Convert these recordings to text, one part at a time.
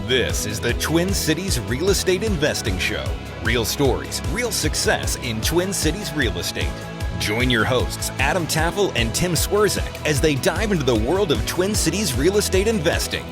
This is the Twin Cities Real Estate Investing Show. Real stories, real success in Twin Cities real estate. Join your hosts, Adam Tafel and Tim Swierczek, as they dive into the world of Twin Cities real estate investing.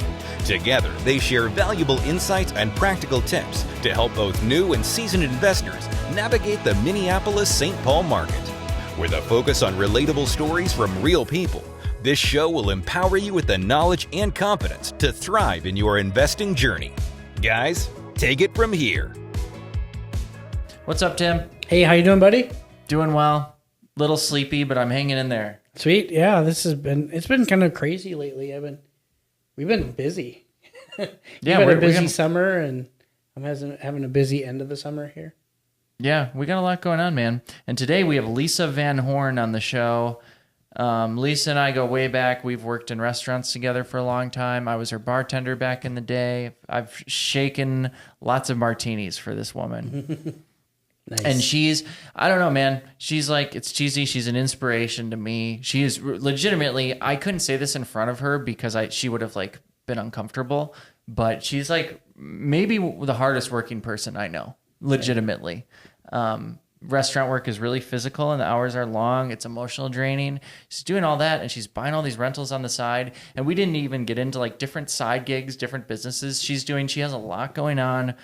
Together, they share valuable insights and practical tips to help both new and seasoned investors navigate the Minneapolis-St. Paul market. With a focus on relatable stories from real people, this show will empower you with the knowledge and confidence to thrive in your investing journey. Guys, take it from here. What's up, Tim? Hey, how you doing, buddy? Doing well. Little sleepy, but I'm hanging in there. Sweet. Yeah, it's been kind of crazy lately. We've been busy. Yeah, we're busy summer, and I'm having a busy end of the summer here. Yeah, we got a lot going on, man. And today we have Lisa Van Horn on the show. Lisa and I go way back. We've worked in restaurants together for a long time. I was her bartender back in the day. I've shaken lots of martinis for this woman. Nice. And I don't know, man. She's like, it's cheesy. She's an inspiration to me. She is legitimately, I couldn't say this in front of her because she would have like been uncomfortable, but she's like maybe the hardest working person I know, legitimately. Restaurant work is really physical and the hours are long. It's emotional draining. She's doing all that and she's buying all these rentals on the side. And we didn't even get into like different side gigs, different businesses she has a lot going on.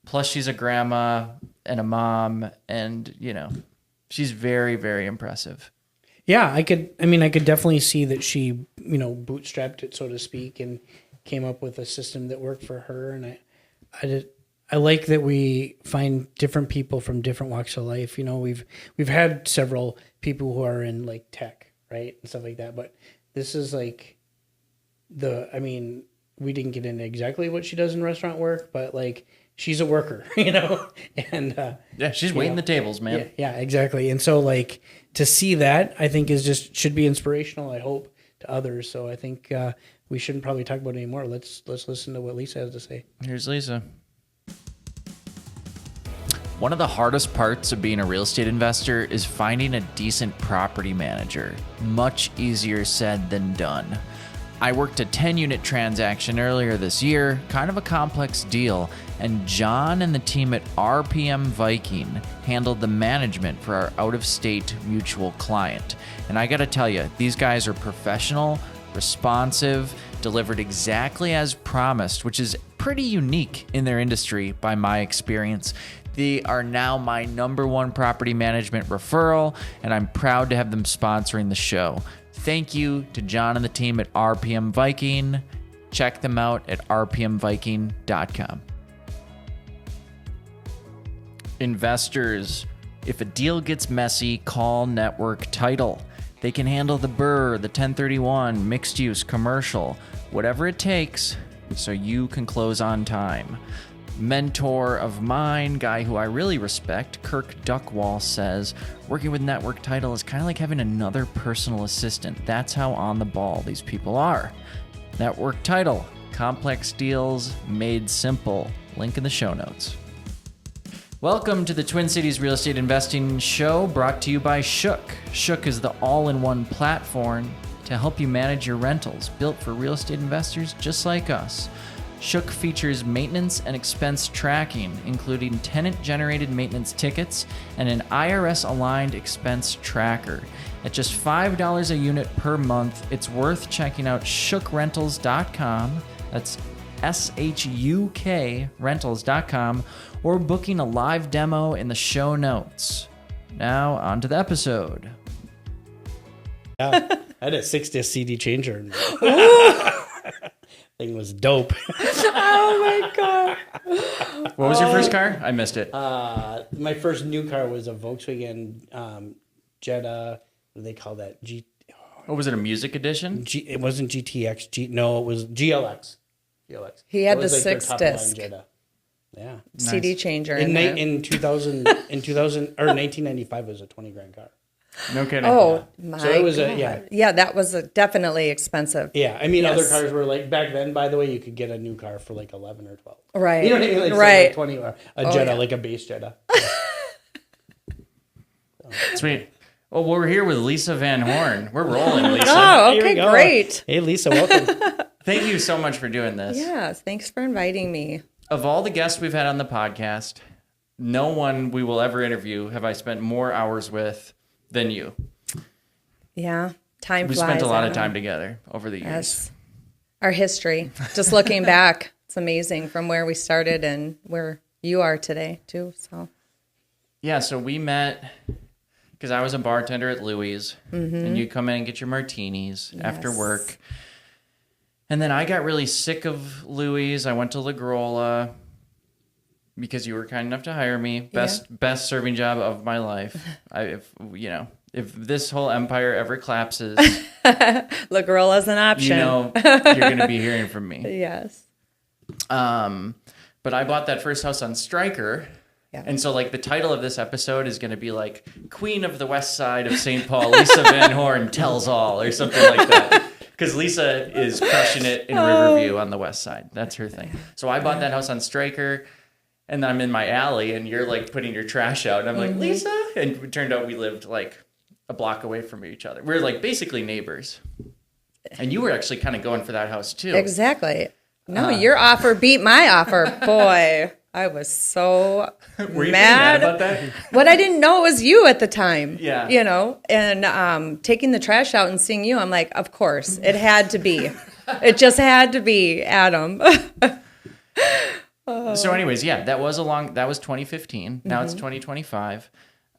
Plus she's a grandma and a mom and, she's very, very impressive. Yeah, I could definitely see that she, bootstrapped it, so to speak, and came up with a system that worked for her. And I like that we find different people from different walks of life. We've had several people who are in like tech, right, and stuff like that. But this is like we didn't get into exactly what she does in restaurant work, but like she's a worker, and she's waiting the tables, man. Yeah, exactly. And so like to see that, I think should be inspirational. I hope to others. So I think we shouldn't probably talk about it anymore. Let's listen to what Lisa has to say. Here's Lisa. One of the hardest parts of being a real estate investor is finding a decent property manager. Much easier said than done. I worked a 10-unit transaction earlier this year, kind of a complex deal, and John and the team at RPM Viking handled the management for our out-of-state mutual client. And I gotta tell you, these guys are professional, responsive, delivered exactly as promised, which is pretty unique in their industry by my experience. They are now my number one property management referral, and I'm proud to have them sponsoring the show. Thank you to John and the team at RPM Viking. Check them out at rpmviking.com. Investors, if a deal gets messy, call Network Title. They can handle the BRRRR, the 1031, mixed use, commercial, whatever it takes so you can close on time. Mentor of mine, guy who I really respect, Kirk Duckwall, says working with Network Title is kind of like having another personal assistant. That's how on the ball these people are. Network Title, complex deals made simple. Link in the show notes. Welcome to the Twin Cities Real Estate Investing Show, brought to you by Shook. Shook is the all-in-one platform to help you manage your rentals, built for real estate investors just like us. Shook features maintenance and expense tracking, including tenant-generated maintenance tickets and an IRS-aligned expense tracker. At just $5 a unit per month, it's worth checking out shookrentals.com. That's SHUK rentals.com, or booking a live demo in the show notes. Now, on to the episode. Yeah, I had a 6-disc CD changer. Thing was dope. Oh my god! What was your first car? I missed it. My first new car was a Volkswagen Jetta. What do they call that? What was it? A music edition? It wasn't GTX. No, it was GLX. He had the 6-disc. Yeah, CD changer. In 2000 or 1995 was a $20,000 car. No kidding. Oh my! So it was God. Yeah, that was definitely expensive. Yeah, I mean, other cars were like back then. By the way, you could get a new car for like 11 or 12. Right. You know what I mean? Like right. 20 or a Jetta, like a base Jetta. Sweet. Well, we're here with Lisa Van Horn. We're rolling, Lisa. Oh, okay, great. Hey, Lisa, welcome. Thank you so much for doing this. Yes, thanks for inviting me. Of all the guests we've had on the podcast, no one we will ever interview have I spent more hours with than you. Yeah, time We flies. spent a lot of Adam. time together over the years. Yes. Our history, just looking back, it's amazing from where we started and where you are today, too. So, Yeah, so we met because I was a bartender at Louis, and you come in and get your martinis after Yes. work. And then I got really sick of Louis. I went to La Grolla because you were kind enough to hire me. Best serving job of my life. If this whole empire ever collapses, La Grolla's an option. you're going to be hearing from me. Yes. But I bought that first house on Stryker. Yeah. And so, like, the title of this episode is going to be, like, Queen of the West Side of St. Paul, Lisa Van Horn tells all, or something like that. Because Lisa is crushing it in Riverview on the West Side. That's her thing. So I bought that house on Stryker, and then I'm in my alley, and you're, like, putting your trash out. And I'm like, Lisa? And it turned out we lived, like, a block away from each other. We were, like, basically neighbors. And you were actually kind of going for that house, too. Exactly. No, your offer beat my offer. Boy, I was so Were you mad. mad about that? What I didn't know was you at the time. Yeah. You know, and taking the trash out and seeing you, I'm like, of course, it had to be. It just had to be Adam. So anyways, yeah, that was 2015. Now it's 2025.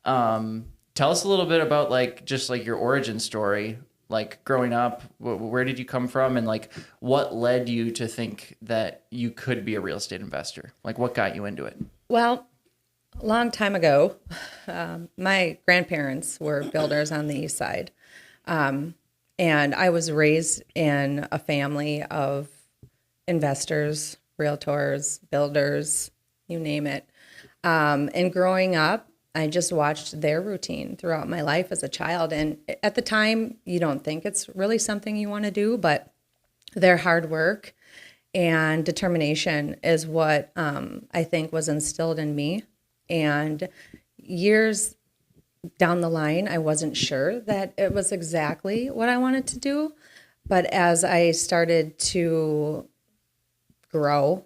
Tell us a little bit about like just like your origin story, like growing up, where did you come from, and like what led you to think that you could be a real estate investor? Like what got you into it? Well, a long time ago, my grandparents were builders on the east side. And I was raised in a family of investors, realtors, builders, you name it. And growing up, I just watched their routine throughout my life as a child. And at the time, you don't think it's really something you want to do, but their hard work and determination is what I think was instilled in me. And years down the line, I wasn't sure that it was exactly what I wanted to do. But as I started to grow,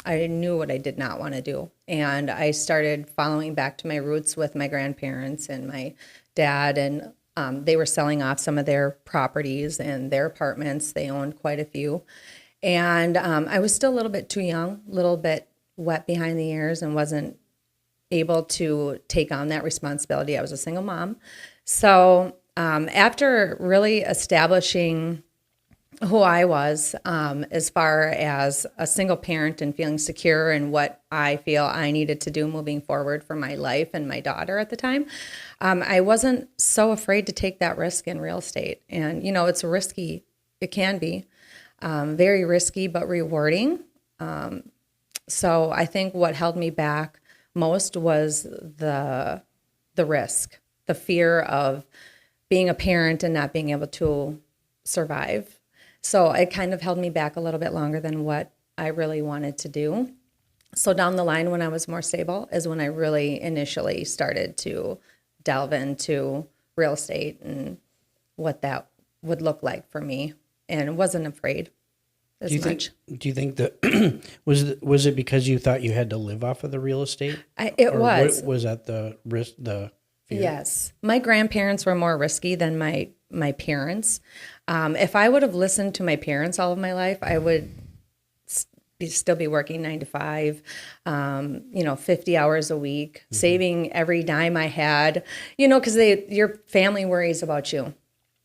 I knew what I did not want to do. And I started following back to my roots with my grandparents and my dad. And they were selling off some of their properties and their apartments. They owned quite a few. And I was still a little bit too young, a little bit wet behind the ears, and wasn't able to take on that responsibility. I was a single mom. So after really establishing who I was as far as a single parent and feeling secure in what I feel I needed to do moving forward for my life and my daughter at the time, I wasn't so afraid to take that risk in real estate. And, you know, it's risky. It can be very risky, but rewarding. So I think what held me back most was the risk, the fear of being a parent and not being able to survive. So it kind of held me back a little bit longer than what I really wanted to do. So down the line, when I was more stable, is when I really initially started to delve into real estate and what that would look like for me, and wasn't afraid as much. Do you think that was it because you thought you had to live off of the real estate? It was. Was that the risk? The fear? Yes, my grandparents were more risky than my parents. If I would have listened to my parents all of my life, I would still be working 9 to 5, 50 hours a week, saving every dime I had, because your family worries about you.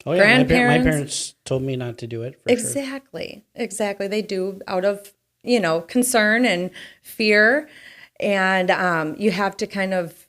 Oh yeah, Grandparents, my parents told me not to do it. For exactly. They do out of, concern and fear. And you have to kind of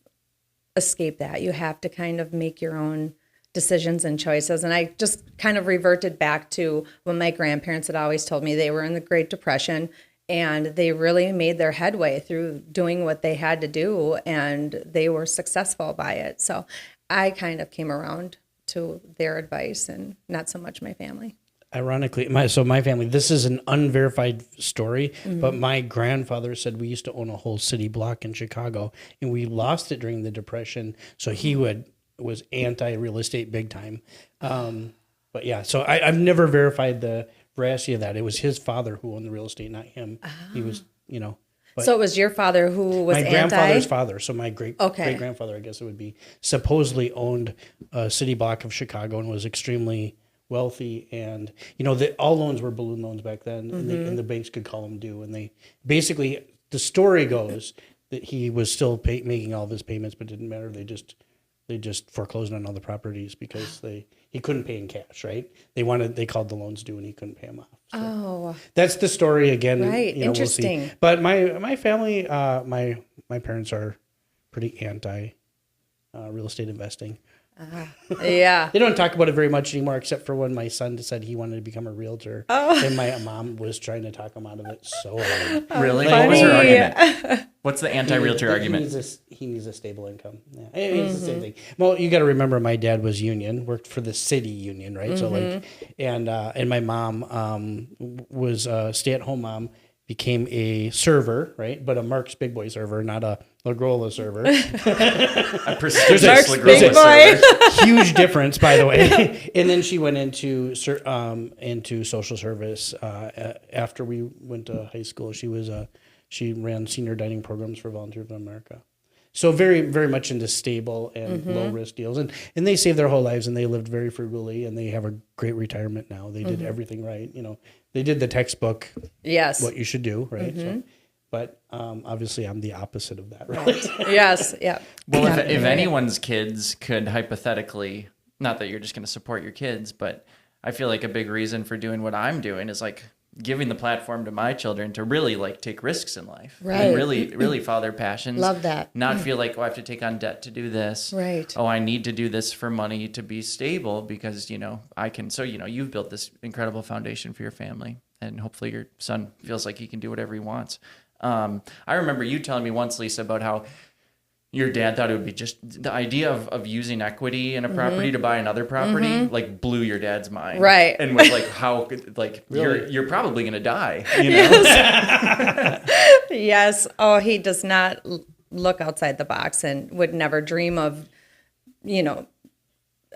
escape that. You have to kind of make your own decisions and choices. And I just kind of reverted back to when my grandparents had always told me they were in the Great Depression, and they really made their headway through doing what they had to do, and they were successful by it. So I kind of came around to their advice and not so much my family. Ironically, my family, this is an unverified story, but my grandfather said we used to own a whole city block in Chicago, and we lost it during the Depression. So he was anti-real estate big time. But yeah, so I've never verified the veracity of that. It was his father who owned the real estate, not him. He was, But so it was your father who was my grandfather's father. So my great grandfather, I guess it would be, supposedly owned a city block of Chicago and was extremely wealthy. And all loans were balloon loans back then, and the banks could call them due. And they basically, the story goes that he was still making all of his payments, but it didn't matter. They just foreclosed on all the properties because he couldn't pay in cash, right? They called the loans due and he couldn't pay them off. So that's the story again. Right. Interesting. We'll see. But my family, my parents are pretty anti real estate investing. Yeah. They don't talk about it very much anymore, except for when my son decided he wanted to become a realtor. And my mom was trying to talk him out of it so hard. Really? What was her argument? What's the anti-realtor argument? He needs a stable income. Yeah. It's the same thing. Well, you got to remember, my dad was union, worked for the city union, right? So and my mom was a stay-at-home mom, became a server, right? But a Mark's Big Boy server, not a LaGrolla server. A prestigious Mark's LaGrolla Big Boy. server. Huge difference, by the way. And then she went into social service after we went to high school. She ran senior dining programs for Volunteers of America. So very, very much into stable and low risk deals, and they saved their whole lives, and they lived very frugally, and they have a great retirement now. They did everything right. They did the textbook. Yes. What you should do, right? So, but obviously, I'm the opposite of that, right? Yes. Yeah. Well, if anyone's kids could hypothetically, not that you're just going to support your kids, but I feel like a big reason for doing what I'm doing is like giving the platform to my children to really like take risks in life, right? And really follow their passions. Love that. Not feel like, I have to take on debt to do this. Right. Oh, I need to do this for money to be stable because I can. So you've built this incredible foundation for your family, and hopefully your son feels like he can do whatever he wants. I remember you telling me once, Lisa, about how your dad thought it would be just the idea of using equity in a property to buy another property, like blew your dad's mind. Right. And was like, how, like, Really? you're probably going to die, Yes. Oh, he does not look outside the box and would never dream of,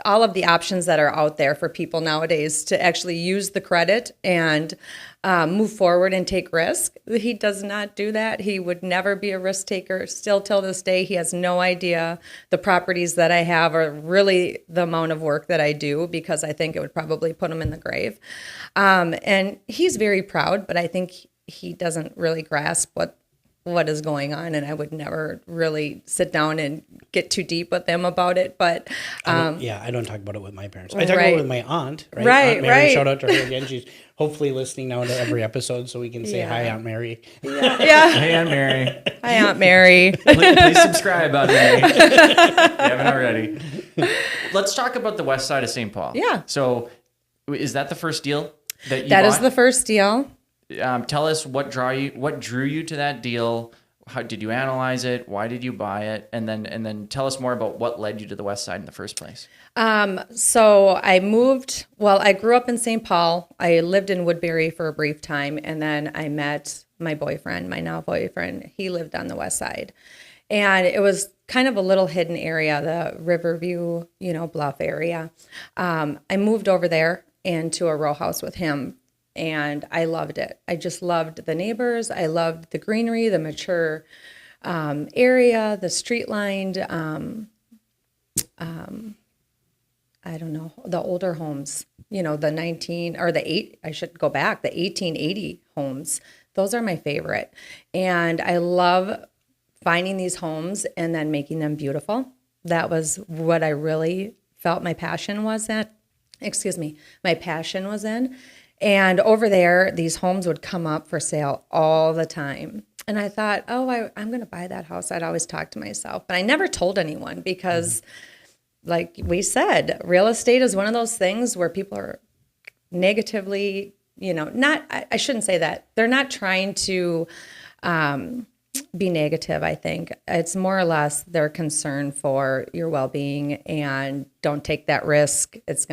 all of the options that are out there for people nowadays to actually use the credit and move forward and take risk. He does not do that. He would never be a risk taker. Still till this day, he has no idea the properties that I have are really the amount of work that I do, because I think it would probably put him in the grave. And he's very proud, but I think he doesn't really grasp what is going on, and I would never really sit down and get too deep with them about it. But I don't talk about it with my parents. I talk about it with my aunt, right? Right, Aunt Mary, right. shout out to her again. She's hopefully listening now to every episode, so we can say hi, Aunt Mary. yeah. Hey, Aunt Mary. Hi, Aunt Mary. Please subscribe, Aunt Mary. If you haven't already. Let's talk about the west side of St. Paul. Yeah. So is that the first deal that you That bought? is the first deal. Tell us what drew you to that deal. How did you analyze it? Why did you buy it? And then tell us more about what led you to the west side in the first place. So I moved. Well, I grew up in St. Paul. I lived in Woodbury for a brief time, and then I met my boyfriend, my now boyfriend. He lived on the west side, and it was kind of a little hidden area, the Riverview, Bluff area. I moved over there into a row house with him. And I loved it. I just loved the neighbors. I loved the greenery, the mature area, the street lined, I don't know, the older homes, the 1880 homes. Those are my favorite. And I love finding these homes and then making them beautiful. That was what I really felt my passion was in. And over there, these homes would come up for sale all the time. And I thought, I'm going to buy that house. I'd always talk to myself. But I never told anyone because, like we said, real estate is one of those things where people are negatively, I shouldn't say that. They're not trying to be negative, I think. It's more or less their concern for your well-being, and don't take that risk. It's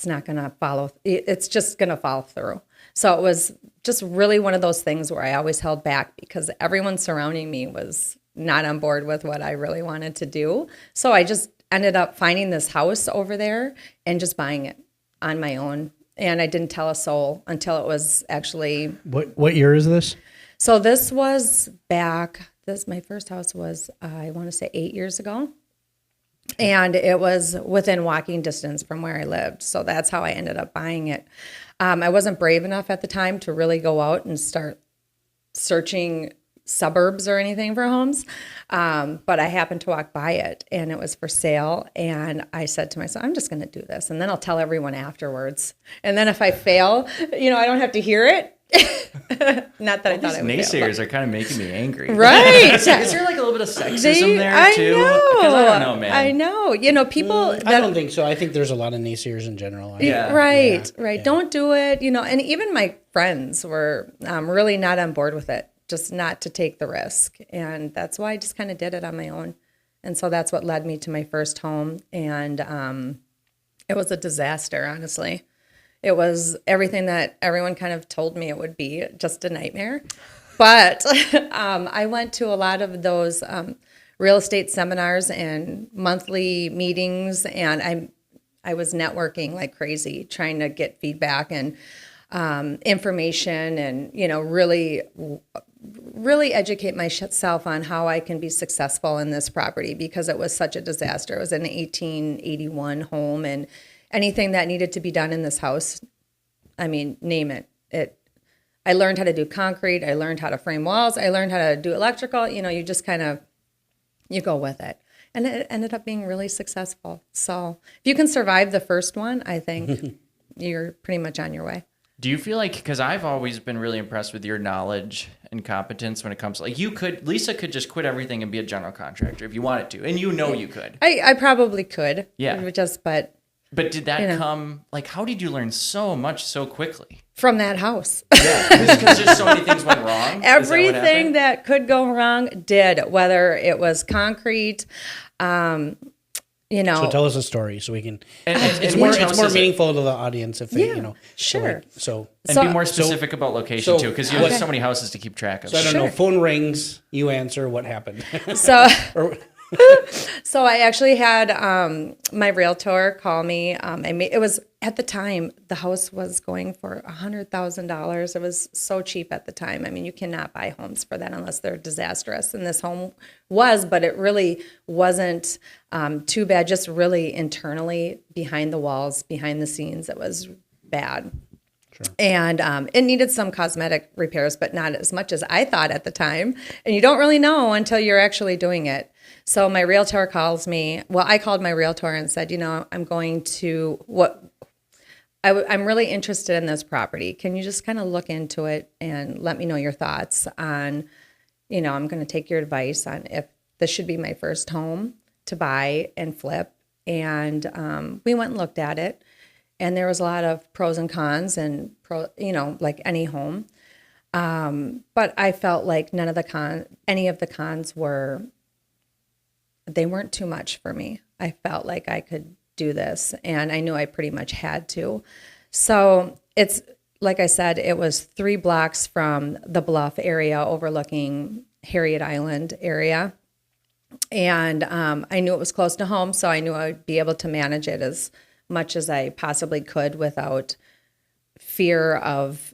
not going to follow. It's just going to fall through. So it was just really one of those things where I always held back because everyone surrounding me was not on board with what I really wanted to do. So I just ended up finding this house over there and just buying it on my own. And I didn't tell a soul until it was actually. What year is this? So this was back. My first house was, I want to say 8 years ago. And it was within walking distance from where I lived. So that's how I ended up buying it. I wasn't brave enough at the time to really go out and start searching suburbs or anything for homes. But I happened to walk by it and it was for sale. And I said to myself, I'm just going to do this. And then I'll tell everyone afterwards. And then if I fail, I don't have to hear it. Not that I thought I would. Naysayers are kind of making me angry. Right. Is there like a little bit of sexism there too? Because I don't know, man. I know. People. I don't think so. I think there's a lot of naysayers in general. Right. Yeah. Don't do it. And even my friends were really not on board with it, just not to take the risk. And that's why I just kind of did it on my own. And so that's what led me to my first home. And it was a disaster, honestly. It was everything that everyone kind of told me it would be, just a nightmare. But I went to a lot of those real estate seminars and monthly meetings, and I was networking like crazy, trying to get feedback and information, and really educate myself on how I can be successful in this property, because it was such a disaster. It was an 1881 home, and anything that needed to be done in this house, name it. I learned how to do concrete. I learned how to frame walls. I learned how to do electrical. You just you go with it. And it ended up being really successful. So if you can survive the first one, I think you're pretty much on your way. Do you feel like, because I've always been really impressed with your knowledge and competence when it comes to, Lisa could just quit everything and be a general contractor if you wanted to. And you could. I probably could. Yeah. But did that come, how did you learn so much so quickly? From that house. Yeah, because just so many things went wrong? Everything that could go wrong did, whether it was concrete, So tell us a story so we can. And it's more meaningful to the audience if they, Sure. And be more specific about location too, because you have so many houses to keep track of. So I don't know. Phone rings, you answer. What happened? So I actually had my realtor call me. It was, at the time, the house was going for $100,000. It was so cheap at the time. You cannot buy homes for that unless they're disastrous. And this home was, but it really wasn't too bad. Just really internally, behind the walls, behind the scenes, it was bad. Sure. And it needed some cosmetic repairs, but not as much as I thought at the time. And you don't really know until you're actually doing it. So my realtor calls me. Well, I called my realtor and said, I'm going to I'm really interested in this property. Can you just kind of look into it and let me know your thoughts on, I'm going to take your advice on if this should be my first home to buy and flip. And we went and looked at it. And there was a lot of pros and cons, and like any home. But I felt like any of the cons they weren't too much for me. I felt like I could do this, and I knew I pretty much had to. So it's, like I said, it was 3 blocks from the Bluff area overlooking Harriet Island area. And I knew it was close to home, so I knew I would be able to manage it as much as I possibly could without fear of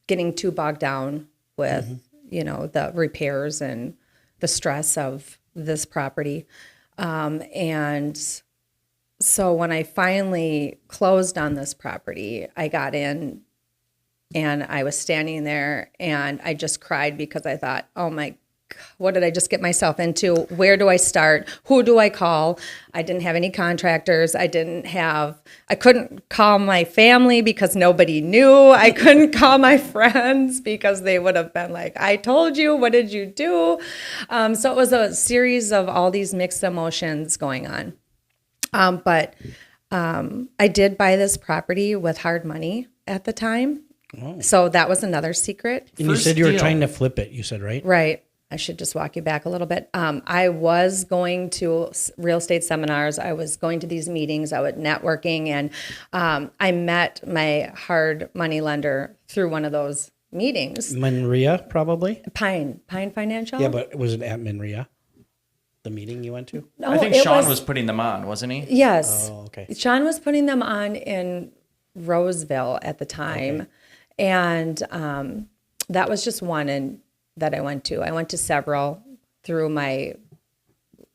getting too bogged down with, the repairs and the stress of this property. And so when I finally closed on this property, I got in and I was standing there and I just cried because I thought, oh my God, what did I just get myself into? Where do I start? Who do I call? I didn't have any contractors. I couldn't call my family because nobody knew. I couldn't call my friends because they would have been like, I told you, what did you do? So it was a series of all these mixed emotions going on. But I did buy this property with hard money at the time. Oh. So that was another secret. And you said you were trying to flip it, you said, right? Right. I should just walk you back a little bit. I was going to real estate seminars. I was going to these meetings. I was networking, and I met my hard money lender through one of those meetings. Manria, probably? Pine Financial? Yeah, but was it at Manria, the meeting you went to? No, I think Sean was putting them on, wasn't he? Yes. Oh, okay. Sean was putting them on in Roseville at the time. And that was just one that I went to. I went to several through my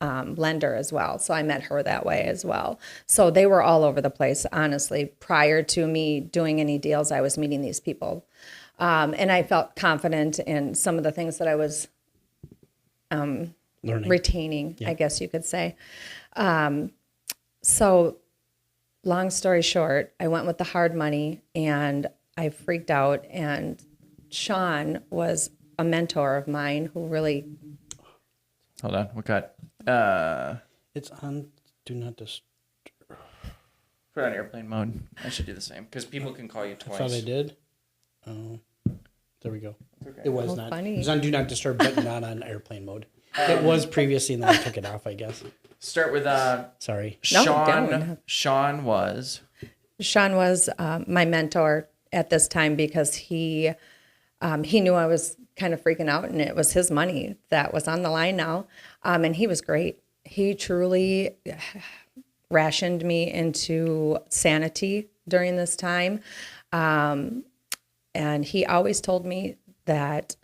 lender as well. So I met her that way as well. So they were all over the place, honestly. Prior to me doing any deals, I was meeting these people. And I felt confident in some of the things that I was retaining, I guess you could say. So long story short, I went with the hard money and I freaked out. And Sean was a mentor of mine who really... Hold on, what got? It's on Do Not Disturb. Put it on airplane mode. I should do the same because people can call you twice. I thought I did. Oh, there we go. Okay. It was not. Funny. It was on Do Not Disturb, but not on airplane mode. It was previously, and then I took it off, I guess. Start with Sorry. Sean. Sean was my mentor at this time because he knew I was kind of freaking out, and it was his money that was on the line now. And he was great. He truly rationed me into sanity during this time. And he always told me that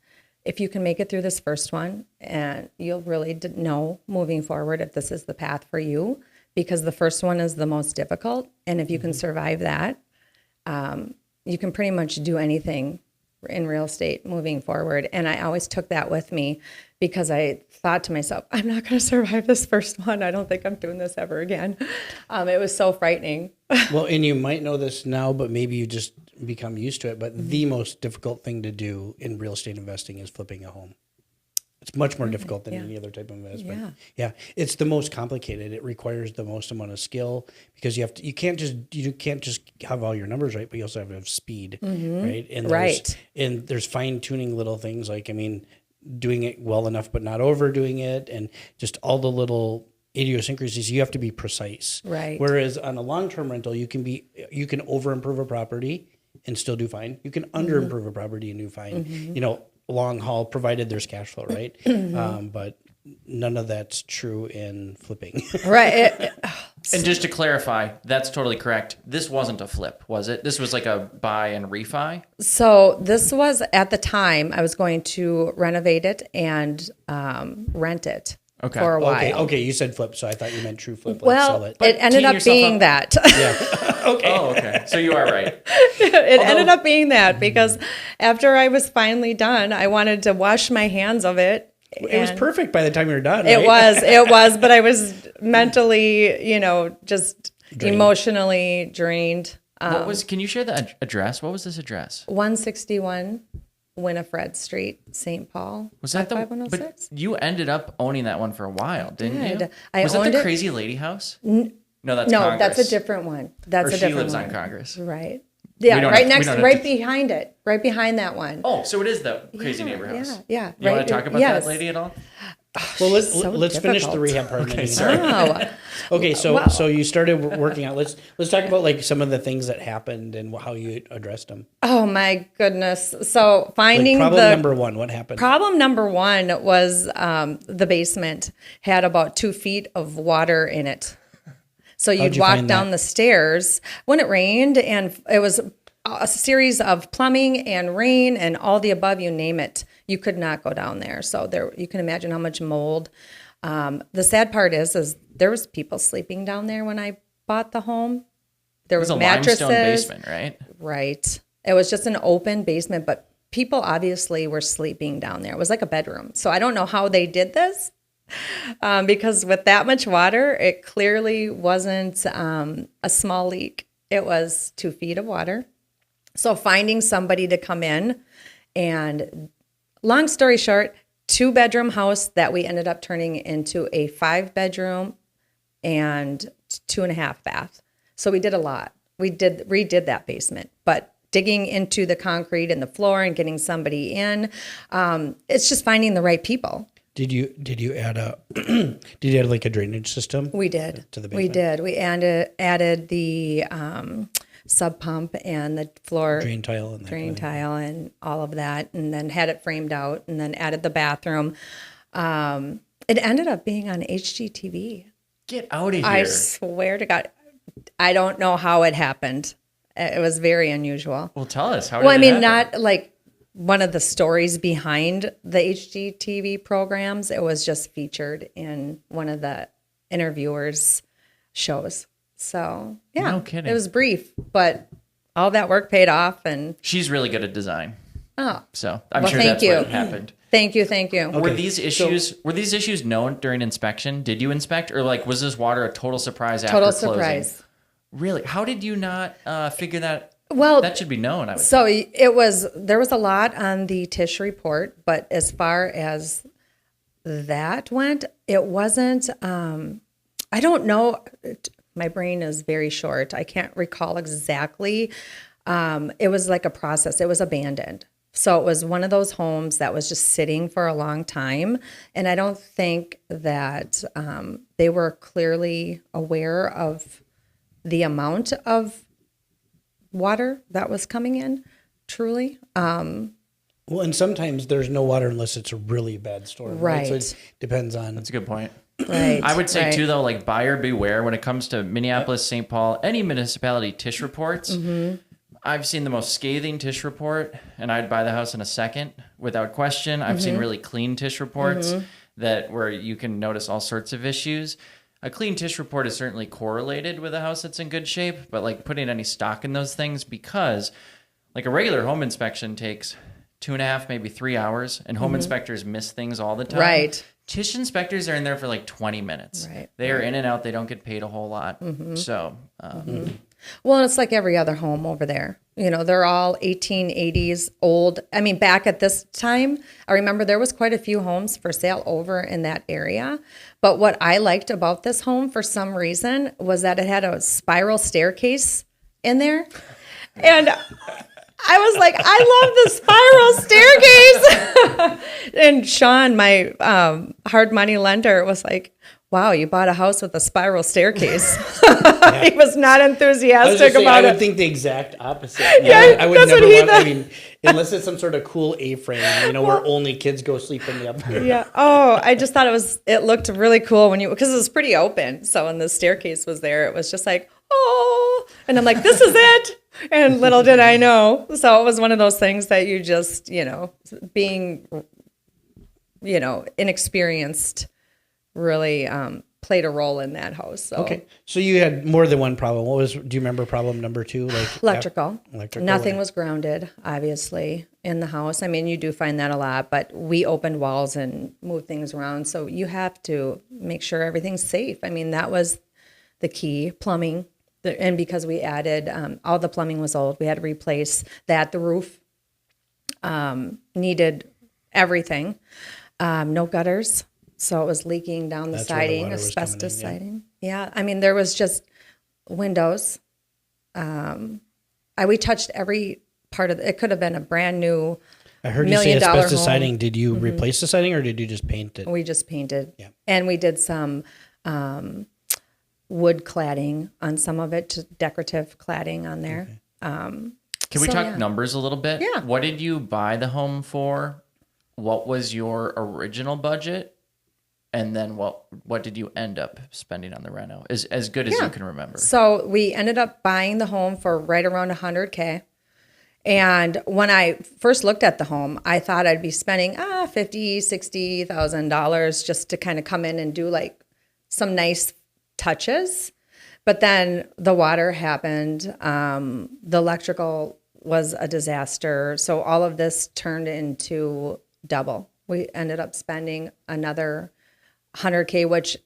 if you can make it through this first one, and you'll really know moving forward if this is the path for you, because the first one is the most difficult. And if you can survive that, you can pretty much do anything in real estate moving forward. And I always took that with me because I thought to myself, I'm not going to survive this first one. I don't think I'm doing this ever again. It was so frightening. Well, and you might know this now, but maybe you just become used to it. But the most difficult thing to do in real estate investing is flipping a home. It's much more difficult than any other type of investment. Yeah, it's the most complicated. It requires the most amount of skill because you can't just have all your numbers right, but you also have to have speed, right? And there's fine tuning little things like, I mean, doing it well enough but not overdoing it, and just all the little idiosyncrasies. You have to be precise, right? Whereas on a long-term rental, you can over improve a property and still do fine. You can under improve a property and do fine. You know, long haul, provided there's cash flow, right? But none of that's true in flipping. Right. And just to clarify, that's totally correct. This wasn't a flip, was it? This was like a buy and refi? So this was, at the time, I was going to renovate it and rent it for a while. Okay, you said flip, so I thought you meant true flip. Well, sell it. it ended up being that. Okay. Oh, okay. So you are right. It ended up being that because after I was finally done, I wanted to wash my hands of it. It was perfect by the time you were done. It right? was, but I was mentally, just Drained. Emotionally drained. Can you share the address? What was this address? 161 Winifred Street, St. Paul. Was that the 5106? But you ended up owning that one for a while, didn't you? I was that owned the it. Crazy Lady House? No, that's Congress. that's a different one. That's or a different she lives one. on Congress. Right. Yeah, behind it. Right behind that one. Oh, so it is the Crazy Neighbor House. Yeah. You want to talk about that lady at all? Well, let's finish the rehab part. Okay, sorry. Okay, so you started working out. Let's talk about like some of the things that happened and how you addressed them. Oh my goodness! So finding problem number one, what happened? Problem number one was the basement had about 2 feet of water in it. So you'd walk down the stairs when it rained, and it was a series of plumbing and rain and all the above, you name it. You could not go down there. So you can imagine how much mold. The sad part is there was people sleeping down there when I bought the home. There was mattresses. Limestone basement, right? Right. It was just an open basement, but people obviously were sleeping down there. It was like a bedroom. So I don't know how they did this. Because with that much water, it clearly wasn't a small leak. It was 2 feet of water. So finding somebody to come in, and long story short, 2-bedroom house that we ended up turning into a 5-bedroom and 2.5 bath. So we did a lot. We redid that basement, but digging into the concrete and the floor and getting somebody in, it's just finding the right people. Did you add like a drainage system? We did. To the basement? We did. We added the sub pump and the floor drain tile and all of that, and then had it framed out, and then added the bathroom. It ended up being on HGTV. Get out of here! I swear to God, I don't know how it happened. It was very unusual. Well, tell us. How Well, I did mean, it happen? not like one of the stories behind the HGTV programs. It was just featured in one of the interviewers' shows. So, yeah. No kidding. It was brief, but all that work paid off. And She's really good at design. oh, So I'm Well, sure thank that's you. what happened. thank you. Thank you. Were these issues known during inspection? Did you inspect, or like was this water a total surprise after Total closing? surprise. Really? How did you not figure that? Well, That should be known. I would. so there was a lot on the Tish report, but as far as that went, it wasn't, I don't know. My brain is very short. I can't recall exactly. It was like a process. It was abandoned. So it was one of those homes that was just sitting for a long time. And I don't think that they were clearly aware of the amount of water that was coming in, truly. Well, and sometimes there's no water unless it's a really bad storm. Right. So it depends on. That's a good point. Right. I would say right. too, though, like buyer beware when it comes to Minneapolis, St. Paul, any municipality Tish reports. Mm-hmm. I've seen the most scathing Tish report, and I'd buy the house in a second without question. I've Mm-hmm. seen really clean Tish reports that where you can notice all sorts of issues. A clean Tish report is certainly correlated with a house that's in good shape, but like putting any stock in those things, because like a regular home inspection takes 2.5, maybe 3 hours, and home inspectors miss things all the time. Right. Tish inspectors are in there for like 20 minutes. Right. They are in and out. They don't get paid a whole lot. So, Well, it's like every other home over there. You know, they're all 1880s old. I mean, back at this time, I remember there was quite a few homes for sale over in that area. But what I liked about this home for some reason was that it had a spiral staircase in there. And I was like, I love the spiral staircase. And Sean, my hard money lender, was like, wow, you bought a house with a spiral staircase. He was not enthusiastic about I it. would think the exact opposite. Yeah, I would that's never what he want. I thought. mean, unless it's some sort of cool A-frame, where only kids go sleep in the upper. Yeah. Oh, I just thought it looked really cool because it was pretty open. So when the staircase was there, it was just like, oh, and I'm like, this is it. And little did I know. So it was one of those things that you just, being, inexperienced really played a role in that house. So. Okay, so you had more than one problem. Do you remember problem number 2? Like Electrical. Electrical. Nothing was grounded, obviously, in the house. I mean, you do find that a lot, but we opened walls and moved things around. So you have to make sure everything's safe. I mean, that was the key. Plumbing. And because we added, all the plumbing was old, we had to replace that. The roof needed everything. No gutters. So it was leaking down the That's where the siding, water was coming asbestos in, yeah. siding. Yeah. I mean, there was just windows. We touched every part of it. It could have been a brand new I heard $1 you say million asbestos home. siding. Did you replace the siding or did you just paint it? We just painted. Yeah. And we did some wood cladding on some of it, decorative cladding on there. can we So, talk yeah. numbers a little bit? Yeah. What did you buy the home for? What was your original budget? And then what did you end up spending on the reno? As good as you can remember. So we ended up buying the home for right around $100K. And when I first looked at the home, I thought I'd be spending $50,000, $60,000 just to kind of come in and do like some nice touches. But then the water happened. The electrical was a disaster. So all of this turned into double. We ended up spending another $100K, which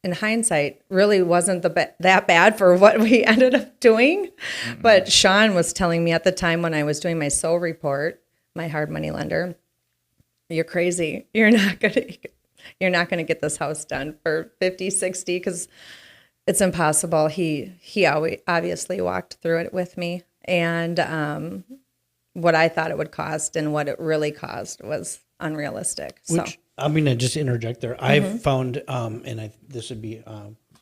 in hindsight really wasn't that bad for what we ended up doing. Mm-hmm. But Sean was telling me at the time when I was doing my SO report, my hard money lender, you're crazy. You're not gonna get this house done for 50, 60 because it's impossible. He obviously walked through it with me, and what I thought it would cost and what it really cost was unrealistic. Which I'm going to just interject there. I've found, this would be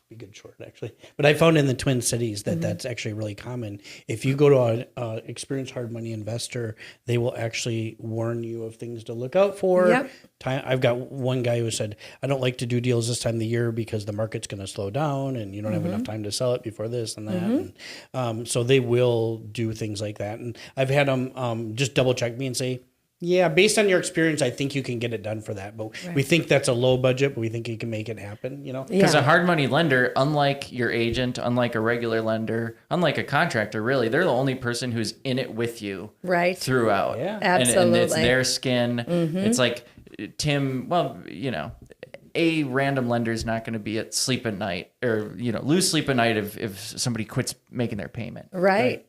be good short actually. But I found in the Twin Cities that that's actually really common. If you go to an experienced hard money investor, they will actually warn you of things to look out for. Yep. I've got one guy who said, I don't like to do deals this time of the year because the market's going to slow down and you don't have enough time to sell it before this and that. And, so they will do things like that. And I've had them just double check me and say, yeah, based on your experience, I think you can get it done for that. But we think that's a low budget, but we think you can make it happen, you know? Because a hard money lender, unlike your agent, unlike a regular lender, unlike a contractor, really, they're the only person who's in it with you throughout. Yeah. Absolutely. And it's their skin. It's like Tim, well, you know, a random lender is not going to be at sleep at night or, you know, lose sleep at night if somebody quits making their payment. Right.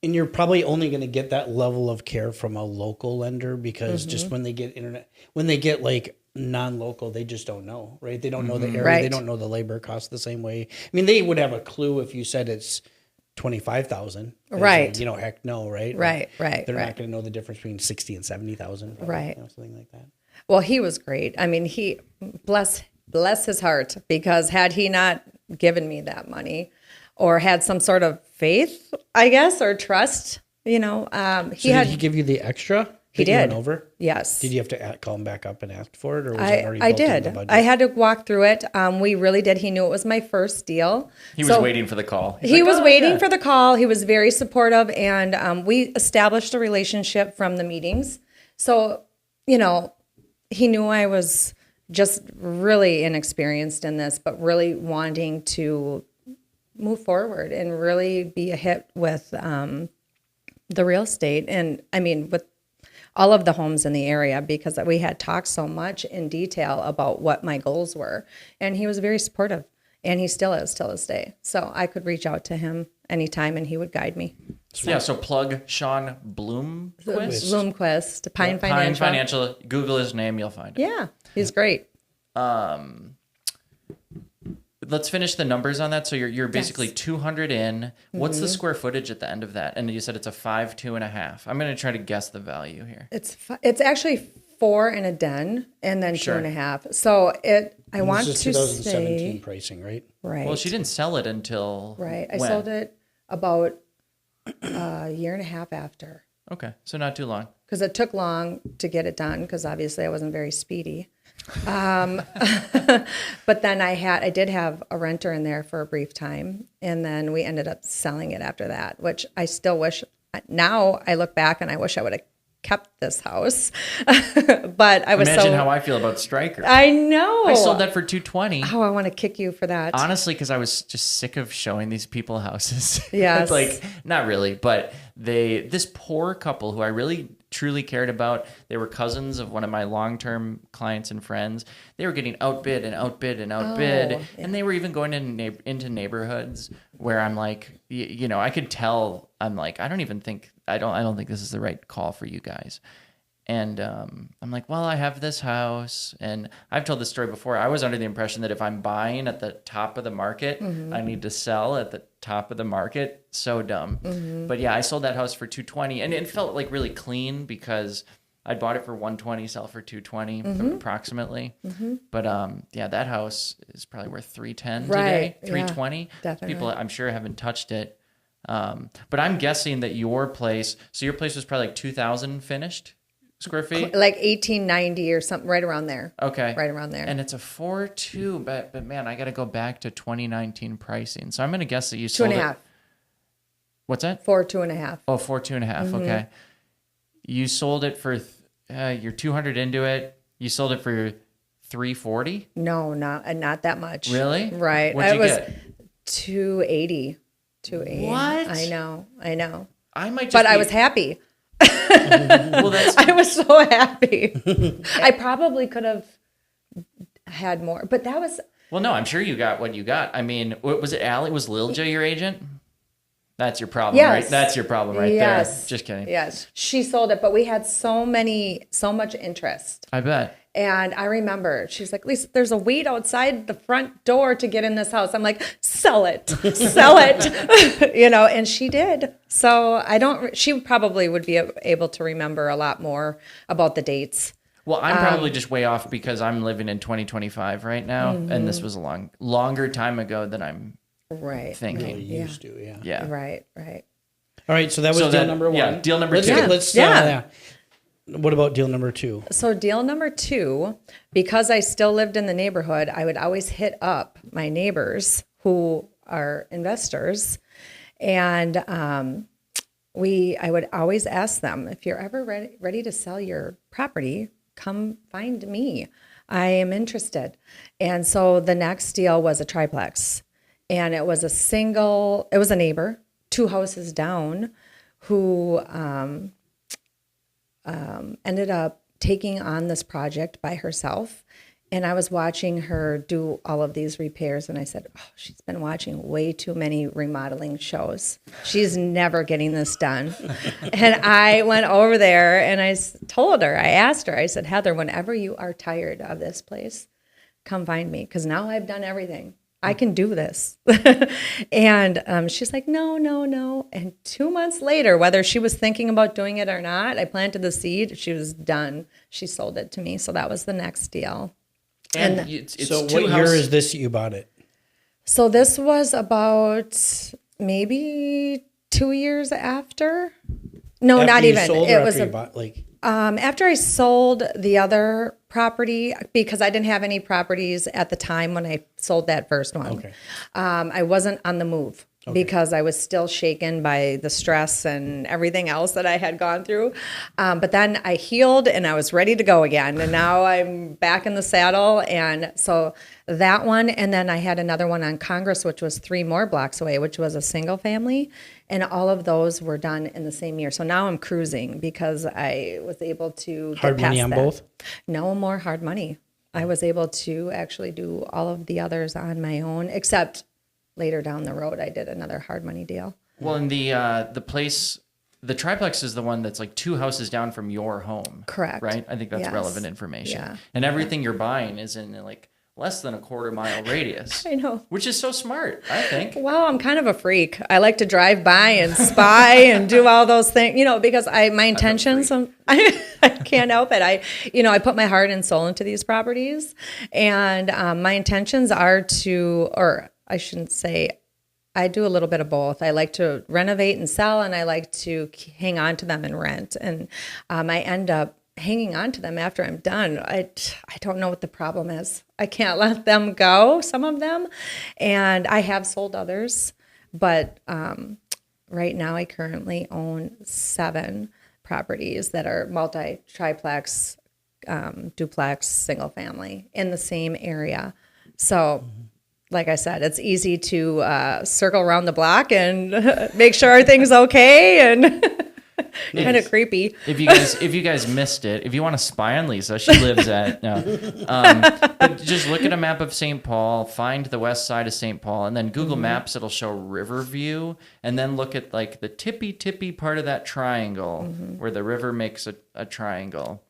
And you're probably only going to get that level of care from a local lender because just when they get like non-local, they just don't know, right? They don't know the area. Right. They don't know the labor costs the same way. I mean, they would have a clue if you said it's 25,000. Right. Like, you know, heck no, right? Right. They're not going to know the difference between 60 and 70,000. Right. You know, something like that. Well, he was great. I mean, he bless his heart, because had he not given me that money or had some sort of faith, I guess, or trust, you know, Did he give you the extra? He that you did. went over? Yes. Did you have to call him back up and ask for it, or was it already I built in the did. budget? I had to walk through it. We really did. He knew it was my first deal. He was waiting for the call. He was waiting for the call. He was very supportive, and we established a relationship from the meetings. So, you know, he knew I was just really inexperienced in this, but really wanting to move forward and really be a hit with the real estate. And I mean, with all of the homes in the area, because we had talked so much in detail about what my goals were. And he was very supportive, and he still is till this day. So I could reach out to him anytime and he would guide me. Yeah, so plug Sean Bloomquist. Bloomquist, Pine Financial. Pine Financial. Google his name, you'll find it. Yeah, he's great. Let's finish the numbers on that. So you're basically 200 in. What's the square footage at the end of that? And you said it's a 5, 2.5. I'm going to try to guess the value here. It's actually 4 in a den and then 2.5. So I want this is to 2017 say pricing, right? right. Well, she didn't sell it until right. I when? sold it about a year and a half after. Okay, so not too long. Because it took long to get it done, because obviously I wasn't very speedy. But then I did have a renter in there for a brief time, and then we ended up selling it after that, which I still wish. Now I look back and I wish I would have kept this house. But I was Imagine how I feel about Stryker. I know. I sold that for $220. Oh, I want to kick you for that. Honestly, because I was just sick of showing these people houses. Yes. Like, not really, but this poor couple who I really truly cared about, they were cousins of one of my long-term clients and friends. They were getting outbid and outbid and outbid. Yeah. And they were even going into neighborhoods where I'm like, you know, I could tell, I'm like, I don't think this is the right call for you guys. And I'm like, well, I have this house. And I've told this story before. I was under the impression that if I'm buying at the top of the market, I need to sell at the top of the market. So dumb. But yeah, I sold that house for $220. And it felt like really clean because I bought it for $120, sell for $220 approximately. But yeah, that house is probably worth $310 today, $320. Definitely. People, I'm sure, haven't touched it. But I'm guessing that your place was probably like 2,000 finished square feet, like 1890 or something, right around there. Okay, right around there. And it's a 4.2, but man, I got to go back to 2019 pricing. So I'm going to guess that you sold 2.5. it. What's that? 4, 2.5. Oh, 4, 2.5. Okay, you sold it for you're 200 into it. You sold it for 340. No, not that much. Really? Right. What'd you was get? 280. 280. What? I know. I might, but I was happy. Well, I was so happy. I probably could have had more, but that was. Well, no, I'm sure you got what you got. I mean, what was it? Allie, was Lilja your agent? That's your problem, yes. right? That's your problem right there. Just kidding. Yes. She sold it, but we had so much interest. I bet. And I remember she's like, Lisa, there's a wait outside the front door to get in this house. I'm like, sell it, you know, and she did. So she probably would be able to remember a lot more about the dates. Well, I'm probably just way off because I'm living in 2025 right now, and this was a longer time ago than I'm thinking. Really used to, yeah. Yeah. Right. All right, so that was deal number one. Yeah, deal number Let's two. What about deal number two? So deal number two, because I still lived in the neighborhood, I would always hit up my neighbors who are investors, and I would always ask them, if you're ever ready to sell your property, come find me. I am interested. And so the next deal was a triplex, and it was a neighbor, 2 houses down, who ended up taking on this project by herself. And I was watching her do all of these repairs, and I said, oh, she's been watching way too many remodeling shows. She's never getting this done. And I went over there and I asked her, I said, Heather, whenever you are tired of this place, come find me, because now I've done everything. I can do this. And she's like, no. And 2 months later, whether she was thinking about doing it or not, I planted the seed. She was done. She sold it to me. So that was the next deal. And it's so what year is this that you bought it? So this was about maybe 2 years after. No, After not you even. sold, or It after was you bought, like, after I sold the other property, because I didn't have any properties at the time when I sold that first one. Okay. I wasn't on the move because I was still shaken by the stress and everything else that I had gone through. But then I healed and I was ready to go again. And now I'm back in the saddle. And so that one, and then I had another one on Congress, which was 3 more blocks away, which was a single family. And all of those were done in the same year. So now I'm cruising because I was able to hard get past money on that. both? No more hard money. I was able to actually do all of the others on my own, except later down the road, I did another hard money deal. Well, and the place, the triplex is the one that's like 2 houses down from your home. Correct. Right? I think that's Yes. relevant information. Yeah. And everything you're buying is in like less than a quarter-mile radius. I know. Which is so smart, I think. Well, I'm kind of a freak. I like to drive by and spy and do all those things, because my intentions, I can't help it. I put my heart and soul into these properties, and my intentions are or I shouldn't say, I do a little bit of both. I like to renovate and sell, and I like to hang on to them and rent. And I end up hanging on to them after I'm done. I don't know what the problem is. I can't let them go, some of them. And I have sold others. But right now I currently own 7 properties that are triplex, duplex, single family in the same area. So like I said, it's easy to circle around the block and make sure everything's okay, and kind of creepy. If you guys missed it, if you want to spy on Lisa, she lives at but just look at a map of St. Paul, find the west side of St. Paul, and then Google Maps, it'll show Riverview, and then look at like the tippy part of that triangle where the river makes a triangle.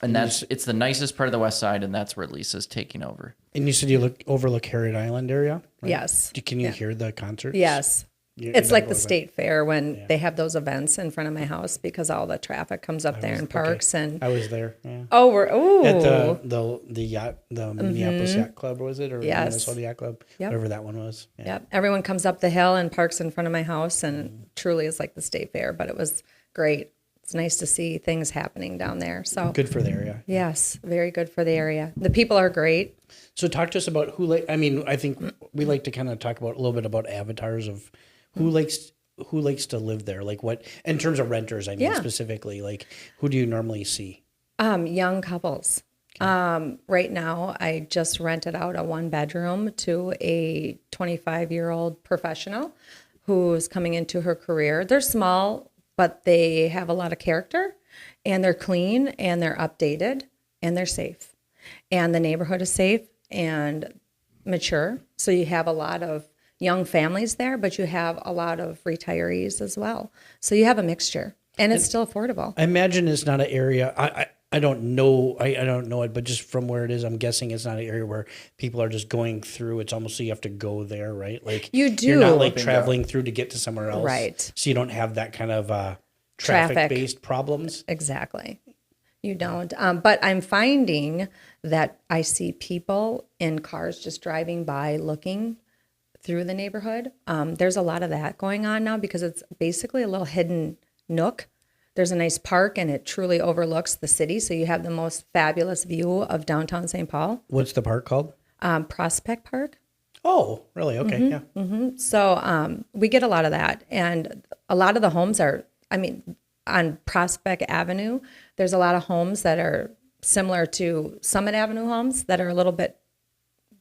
And it's the nicest part of the west side, and that's where Lisa's taking over. And you said you overlook Harriet Island area? Right? Yes. Can you hear the concerts? Yes. You It's don't like go the there. state fair when they have those events in front of my house, because all the traffic comes up there and parks. Okay. And I was there. Yeah. at The yacht, the Minneapolis Yacht Club, was it, or Yes. Minnesota Yacht Club, Yep. whatever that one was. Yeah. Yep. Everyone comes up the hill and parks in front of my house, and truly is like the state fair, but it was great. It's nice to see things happening down there. So Good for the area. yes, very good for the area. The people are great. So talk to us about I think we like to kind of talk about a little bit about avatars of who likes to live there. Like what, in terms of renters, specifically, like who do you normally see? Young couples. Right now, I just rented out a 1-bedroom to a 25-year-old professional who's coming into her career. They're small, but they have a lot of character, and they're clean, and they're updated, and they're safe. And the neighborhood is safe and mature. So you have a lot of young families there, but you have a lot of retirees as well. So you have a mixture, and it's still affordable. I imagine it's not an area. I don't know. I don't know it, but just from where it is, I'm guessing it's not an area where people are just going through. It's almost so you have to go there, right? Like You do. You're not like traveling through to get to somewhere else, Right. So you don't have that kind of Traffic. traffic-based problems. Exactly. You don't. But I'm finding that I see people in cars just driving by looking through the neighborhood. There's a lot of that going on now because it's basically a little hidden nook. There's a nice park and it truly overlooks the city. So you have the most fabulous view of downtown St. Paul. What's the park called? Prospect Park. Oh, really? Okay, yeah. So we get a lot of that. And a lot of the homes are, on Prospect Avenue, there's a lot of homes that are similar to Summit Avenue homes that are a little bit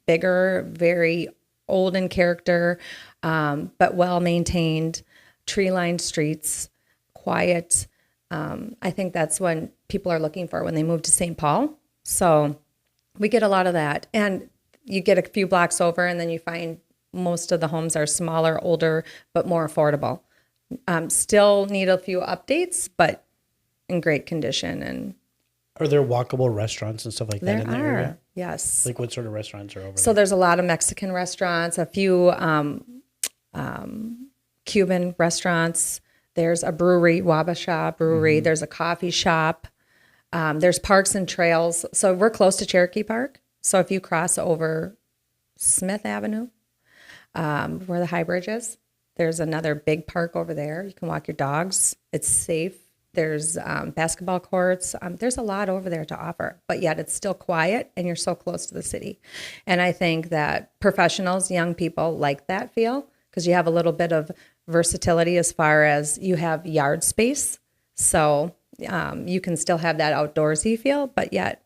bigger, very old in character, but well maintained, tree-lined streets, quiet. I think that's when people are looking for when they move to St. Paul. So we get a lot of that. And you get a few blocks over and then you find most of the homes are smaller, older, but more affordable. Still need a few updates, but in great condition. And Are there walkable restaurants and stuff like that in the area? Yes. Like what sort of restaurants are over So there? there's a lot of Mexican restaurants, a few Cuban restaurants. There's a brewery, Wabasha Brewery. Mm-hmm. There's a coffee shop. There's parks and trails. So we're close to Cherokee Park. So if you cross over Smith Avenue, where the High Bridge is, there's another big park over there. You can walk your dogs. It's safe. There's basketball courts. There's a lot over there to offer, but yet it's still quiet and you're so close to the city. And I think that professionals, young people like that feel because you have a little bit of versatility as far as you have yard space. So you can still have that outdoorsy feel, but yet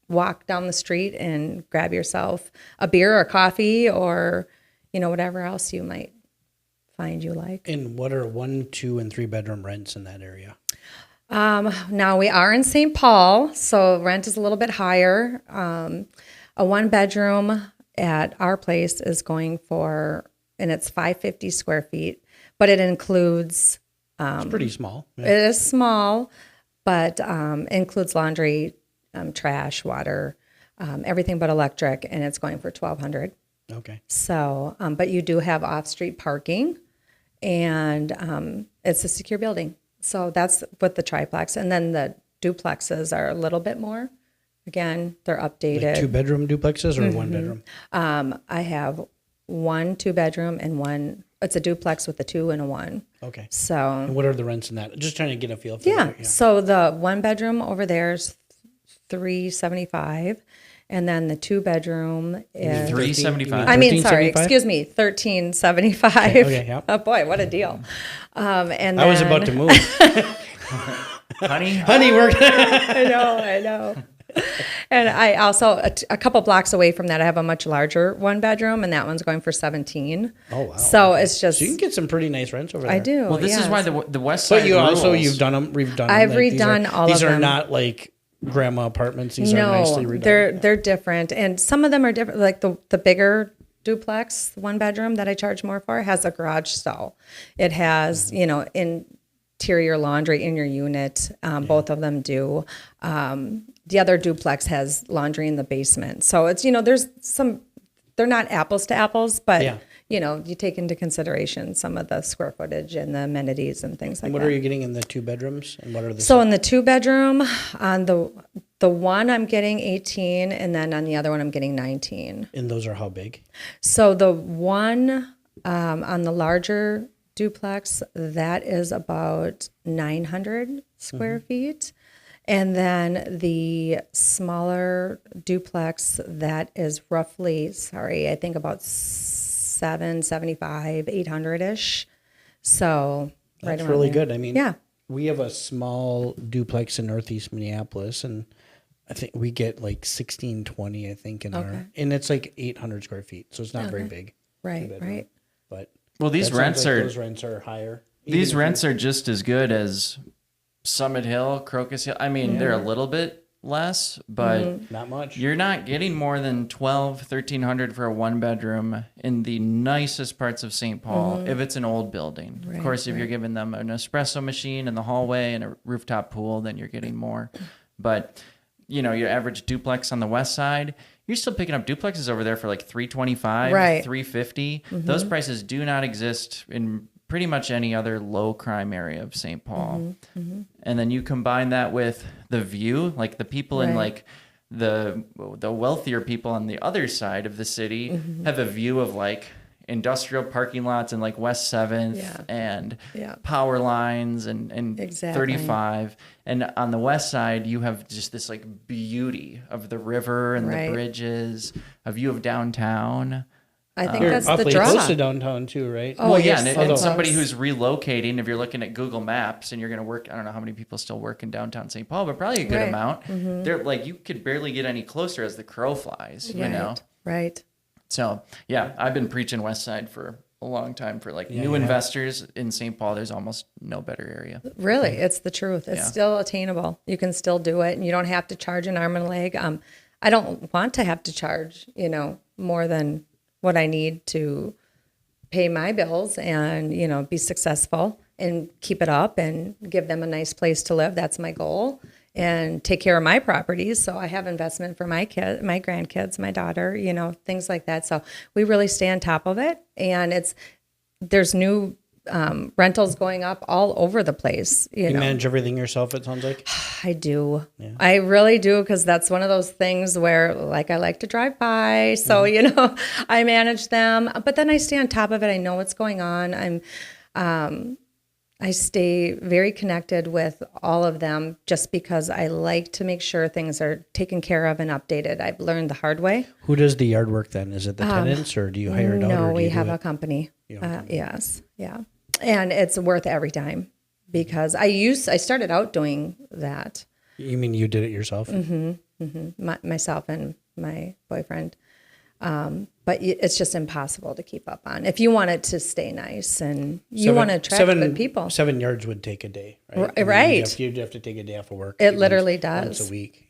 walk down the street and grab yourself a beer or coffee or, whatever else you might find you like. And what are 1, 2, and 3 bedroom rents in that area? Now we are in St. Paul, so rent is a little bit higher. A 1 bedroom at our place is going for, and it's 550 square feet, but it includes. It's pretty small. Yeah. It is small, but includes laundry, trash, water, everything but electric, and it's going for $1,200. Okay. So, but you do have off-street parking, and it's a secure building. So that's with the triplex. And then the duplexes are a little bit more. Again, they're updated. Like 2 bedroom duplexes or 1 bedroom? I have 1 2-bedroom and 1, it's a duplex with a 2 and a 1. Okay. So, And what are the rents in that? Just trying to get a feel for yeah. that. So the 1 bedroom over there is $375. And then the 2-bedroom is $375. excuse me, $1,375. Okay, yeah. Oh boy, what a deal! And I was about to move. Honey, we're I know. And I also a couple blocks away from that, I have a much larger 1-bedroom, and that one's going for $17. Oh wow! So it's just so you can get some pretty nice rents over there. I do. well, this is yes. why the West Side. But you also rules. you've done them. I've like, redone all These of are them. not like grandma apartments. These are nicely redone. They're different, and some of them are different. Like the bigger duplex 1-bedroom that I charge more for has a garage stall. It has interior laundry in your unit. Both of them do. The other duplex has laundry in the basement. So it's there's some. They're not apples to apples, but you take into consideration some of the square footage and the amenities and things like that. What are you getting in the 2 bedrooms, and what are the? So in the 2-bedroom, on the one I'm getting 18, and then on the other one I'm getting 19. And those are how big? So the one on the larger duplex, that is about 900 square feet. And then the smaller duplex, that is roughly, I think about 775, 800-ish. So That's around really there. good. I mean, Yeah. we have a small duplex in Northeast Minneapolis, and I think we get like 1620, I think, in our, and it's like 800 square feet. So it's not very big. Right, 2-bedroom. right. But Well, these that sounds rents like are those rents are higher. these rents are just as good as Summit Hill, Crocus Hill. I mean, they're a little bit less, but Not much. you're not getting more than $1,300 for a 1-bedroom in the nicest parts of St. Paul if it's an old building. Of course, if you're giving them an espresso machine in the hallway and a rooftop pool, then you're getting more. But your average duplex on the west side, you're still picking up duplexes over there for like $325, Right. $350. Those prices do not exist in pretty much any other low crime area of St. Paul. And then you combine that with the view, like the people in Right. like the wealthier people on the other side of the city have a view of like industrial parking lots and like West 7th Yeah. and Yeah. power lines and Exactly. 35. And on the west side, you have just this like beauty of the river and Right. the bridges, a view of downtown. I think You're that's the awfully draw. close to downtown too, right? Oh, Well, yeah, yes. and Although- somebody who's relocating, if you're looking at Google Maps and you're going to work, I don't know how many people still work in downtown St. Paul, but probably a good Right. amount. They're like, you could barely get any closer as the crow flies, you know? Right. So, yeah, I've been preaching West Side for a long time for like new investors in St. Paul. There's almost no better area. Really, it's the truth. It's Yeah. still attainable. You can still do it, and you don't have to charge an arm and a leg. I don't want to have to charge, more than what I need to pay my bills and, be successful and keep it up and give them a nice place to live. That's my goal. And take care of my properties. So I have investment for my kid, my grandkids, my daughter, things like that. So we really stay on top of it. And there's new rentals going up all over the place. You manage everything yourself, it sounds like. I do. Yeah. I really do, because that's one of those things where, like, I like to drive by. So, I manage them. But then I stay on top of it. I know what's going on. I stay very connected with all of them just because I like to make sure things are taken care of and updated. I've learned the hard way. Who does the yard work then? Is it the tenants, or do you hire it out? No, or do we you do have it? a company. Yes. Yeah. And it's worth every dime, because I started out doing that. You mean you did it yourself? Myself and my boyfriend. But it's just impossible to keep up on if you want it to stay nice and you want to attract good people. 7 yards would take a day, right? Right. You'd have to take a day off of work. It literally does. Once a week,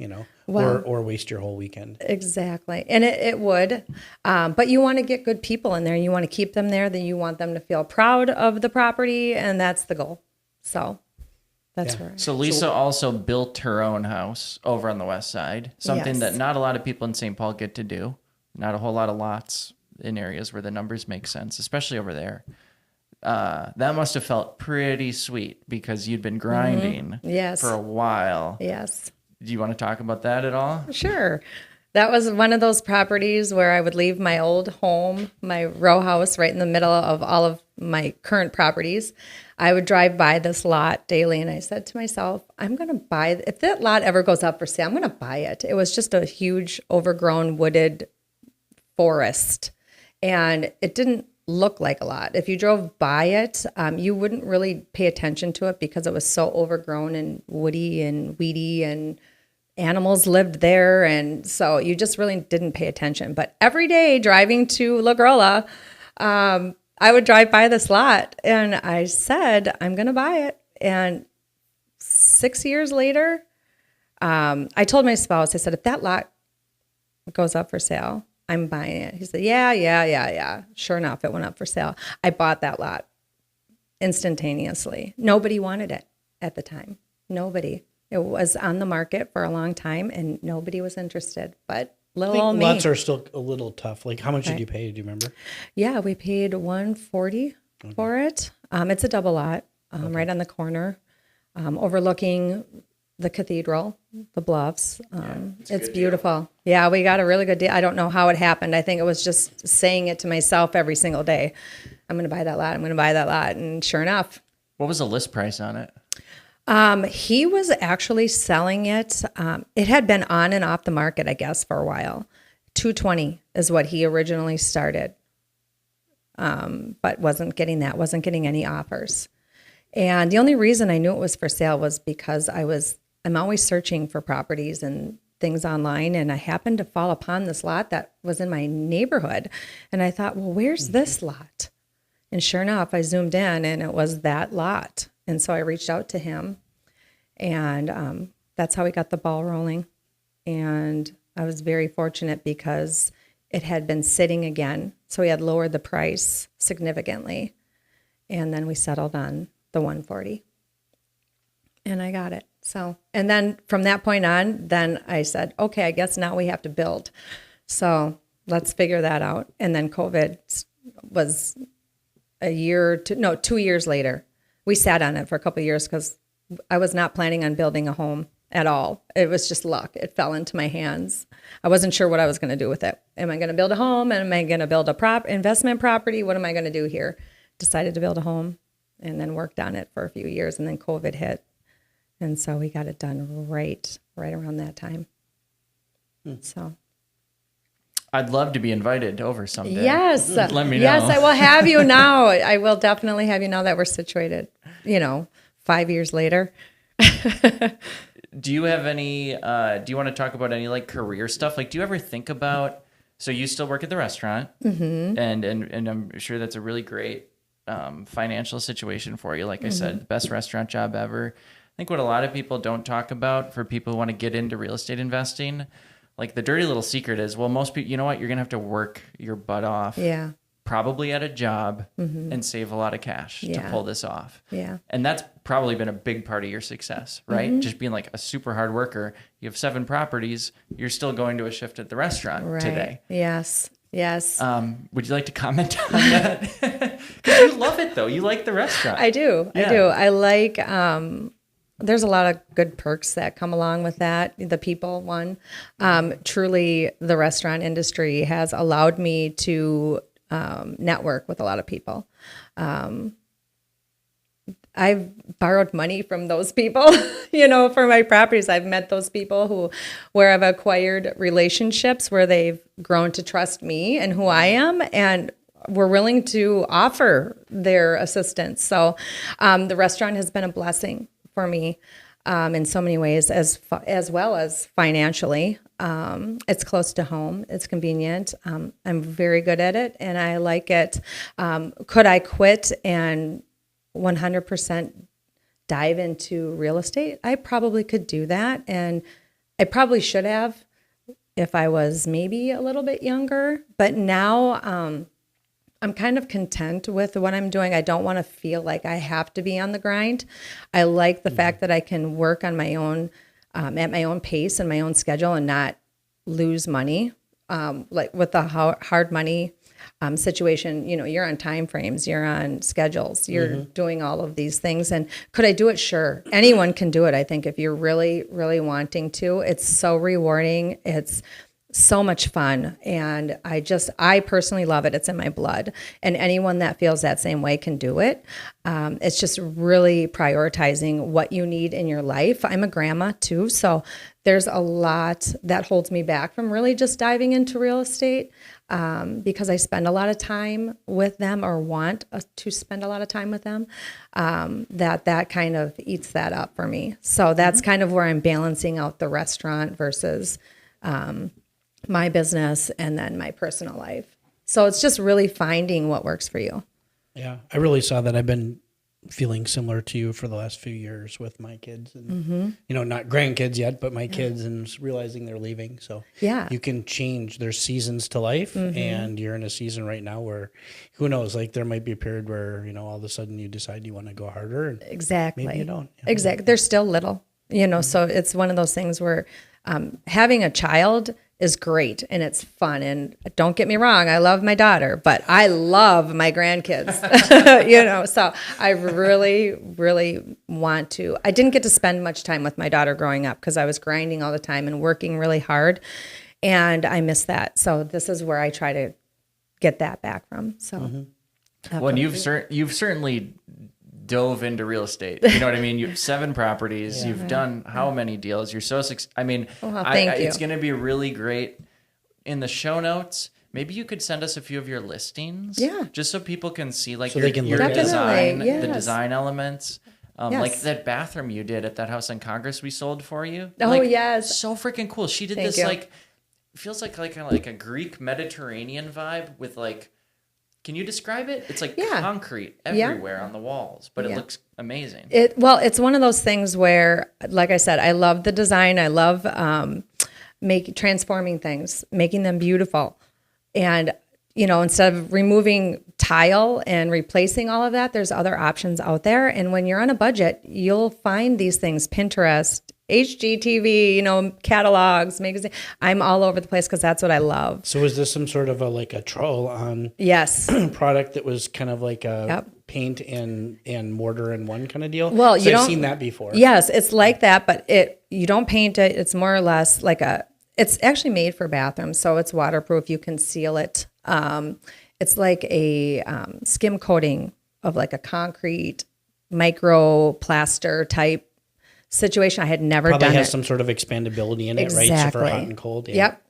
Well- or waste your whole weekend. Exactly. And it would. But you want to get good people in there. You want to keep them there. Then you want them to feel proud of the property. And that's the goal. So that's where. So Lisa also built her own house over on the west side, something Yes. that not a lot of people in St. Paul get to do. Not a whole lot of lots in areas where the numbers make sense, especially over there. That must have felt pretty sweet because you'd been grinding Yes. for a while. Yes. Do you want to talk about that at all? Sure. That was one of those properties where I would leave my old home, my row house, right in the middle of all of my current properties. I would drive by this lot daily, and I said to myself, I'm going to buy, if that lot ever goes up for sale, I'm going to buy it. It was just a huge, overgrown, wooded forest, and it didn't look like a lot. If you drove by it, you wouldn't really pay attention to it because it was so overgrown and woody and weedy, and animals lived there, and so you just really didn't pay attention. But every day driving to La Grolla, I would drive by this lot, and I said, I'm going to buy it. And 6 years later, I told my spouse, I said, if that lot goes up for sale, I'm buying it. He said, yeah. Sure enough, it went up for sale. I bought that lot instantaneously. Nobody wanted it at the time. Nobody. It was on the market for a long time, and nobody was interested. But little old me. Lots are still a little tough. Like, how much did you pay? Do you remember? Yeah, we paid $140 for it. It's a double lot, right on the corner, overlooking the cathedral, the bluffs. It's beautiful. Yeah, we got a really good deal. I don't know how it happened. I think it was just saying it to myself every single day. I'm going to buy that lot. I'm going to buy that lot. And sure enough. What was the list price on it? He was actually selling it. It had been on and off the market, I guess, for a while. $220 is what he originally started. But wasn't getting any offers. And the only reason I knew it was for sale was because I'm always searching for properties and things online, and I happened to fall upon this lot that was in my neighborhood. And I thought, well, where's this lot? And sure enough, I zoomed in, and it was that lot. And so I reached out to him, and that's how we got the ball rolling. And I was very fortunate because it had been sitting again. So he had lowered the price significantly. And then we settled on the $140. And I got it. So, and then from that point on, then I said, okay, I guess now we have to build. So let's figure that out. And then COVID was 2 years later. We sat on it for a couple of years because I was not planning on building a home at all. It was just luck. It fell into my hands. I wasn't sure what I was going to do with it. Am I going to build a home? Am I going to build a investment property? What am I going to do here? Decided to build a home and then worked on it for a few years, and then COVID hit. And so we got it done right around that time. So I'd love to be invited over someday. yes, Let me know. yes, I will have you now. I will definitely have you now that we're situated. 5 years later. Do you have any, do you want to talk about any like career stuff? Like, do you ever think about, so you still work at the restaurant, and I'm sure that's a really great financial situation for you. Like I said, the best restaurant job ever. I think what a lot of people don't talk about for people who want to get into real estate investing, like the dirty little secret is, well, most people, you know what, you're going to have to work your butt off. Yeah. Probably at a job and save a lot of cash to pull this off. Yeah. And that's probably been a big part of your success, right? Just being like a super hard worker. You have 7 properties. You're still going to a shift at the restaurant today. Yes. Yes. Would you like to comment on that? Because you love it though. You like the restaurant. I do. Yeah. I do. I like, there's a lot of good perks that come along with that. The people one, truly the restaurant industry has allowed me to network with a lot of people. I've borrowed money from those people, for my properties. I've met those people where I've acquired relationships where they've grown to trust me and who I am, and were willing to offer their assistance. So the restaurant has been a blessing for me in so many ways, as well as financially. It's close to home. It's convenient. I'm very good at it, and I like it. Could I quit and 100% dive into real estate? I probably could do that, and I probably should have if I was maybe a little bit younger. But now I'm kind of content with what I'm doing. I don't want to feel like I have to be on the grind. I like the fact that I can work on my own, at my own pace and my own schedule, and not lose money. Like with the hard money situation, you're on time frames, you're on schedules, you're doing all of these things. And could I do it? Sure. Anyone can do it. I think if you're really, really wanting to. It's so rewarding. It's so much fun. And I personally love it. It's in my blood. And anyone that feels that same way can do it. It's just really prioritizing what you need in your life. I'm a grandma too. So there's a lot that holds me back from really just diving into real estate because I spend a lot of time with them, or want to spend a lot of time with them. That kind of eats that up for me. So that's kind of where I'm balancing out the restaurant versus my business and then my personal life. So it's just really finding what works for you. Yeah, I really saw that. I've been feeling similar to you for the last few years with my kids, and not grandkids yet, but my kids, and realizing they're leaving. So yeah, you can change. There's seasons to life, and you're in a season right now where, who knows? Like there might be a period where all of a sudden you decide you want to go harder, and exactly. maybe you don't. Exactly. They're still little, so it's one of those things where having a child is great and it's fun. And don't get me wrong, I love my daughter, but I love my grandkids, so I really, really want to. I didn't get to spend much time with my daughter growing up because I was grinding all the time and working really hard, and I miss that. So this is where I try to get that back from. So, well, and you've certainly dove into real estate. You know what I mean? You have 7 properties. Yeah. You've done how many deals? You're so I mean, thank you. It's going to be really great. In the show notes, maybe you could send us a few of your listings. Yeah. Just so people can see your design, the design elements. Yes. Like that bathroom you did at that house in Congress we sold for you. Oh, yes. So freaking cool. She did this feels like a Greek Mediterranean vibe with can you describe it? It's concrete everywhere on the walls, but it looks amazing. It's one of those things where, like I said, I love the design. I love transforming things, making them beautiful. And, instead of removing tile and replacing all of that, there's other options out there. And when you're on a budget, you'll find these things, Pinterest, HGTV, catalogs, magazine. I'm all over the place because that's what I love. So was this some sort of a troll on Yes. product that was kind of like a Yep. paint and mortar in one kind of deal? Well, I've seen that before. Yes, it's like that, but you don't paint it. It's more or less like it's actually made for bathrooms, so it's waterproof. You can seal it. It's like a skim coating of like a concrete micro plaster type situation. I had never Probably done has it. some sort of expandability in it, right? So for hot and cold. Yep.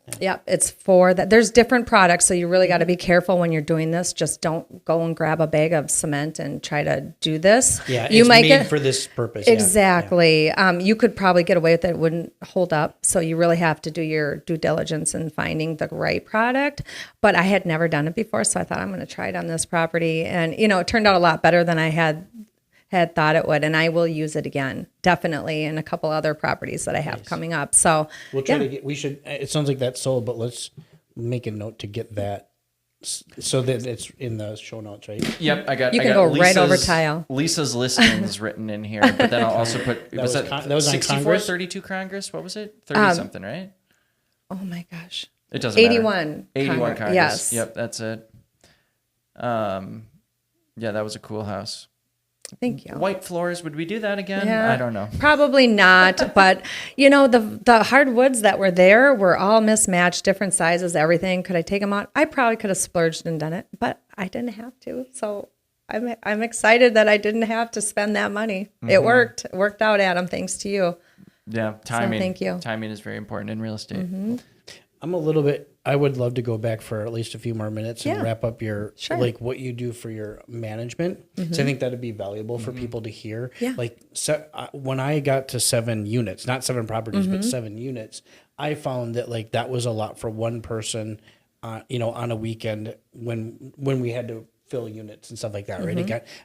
It's for that. There's different products, so you really got to be careful when you're doing this. Just don't go and grab a bag of cement and try to do this. Yeah, you it's might made get for this purpose. Exactly. You could probably get away with it. It wouldn't hold up. So you really have to do your due diligence in finding the right product. But I had never done it before, so I thought I'm going to try it on this property, and it turned out a lot better than I had thought it would, and I will use it again, definitely, in a couple other properties that I have coming up. So We'll try to get. We should. It sounds like that's sold, but let's make a note to get that so that it's in the show notes, right? Yep, I got. You I can got go right over tile. Lisa's listings written in here, but then I'll also put. That was on 64, Congress? 32 Congress? What was it? 30 something, right? Oh my gosh, It doesn't matter. 81. 81 Congress. Yes. Yep, that's it. Yeah, that was a cool house. Thank you. White floors. Would we do that again? Yeah. I don't know. Probably not, but the hardwoods that were there were all mismatched, different sizes, everything. Could I take them out? I probably could have splurged and done it, but I didn't have to. So I'm excited that I didn't have to spend that money. It worked. It worked out, Adam, thanks to you. Yeah, timing. thank you. Timing is very important in real estate. I'm a little bit. I would love to go back for at least a few more minutes and Yeah. wrap up your Sure. like what you do for your management. So I think that'd be valuable for people to hear. Yeah. Like when I got to 7 units, not 7 properties, but 7 units, I found that like that was a lot for one person. On a weekend when we had to fill units and stuff like that. Right.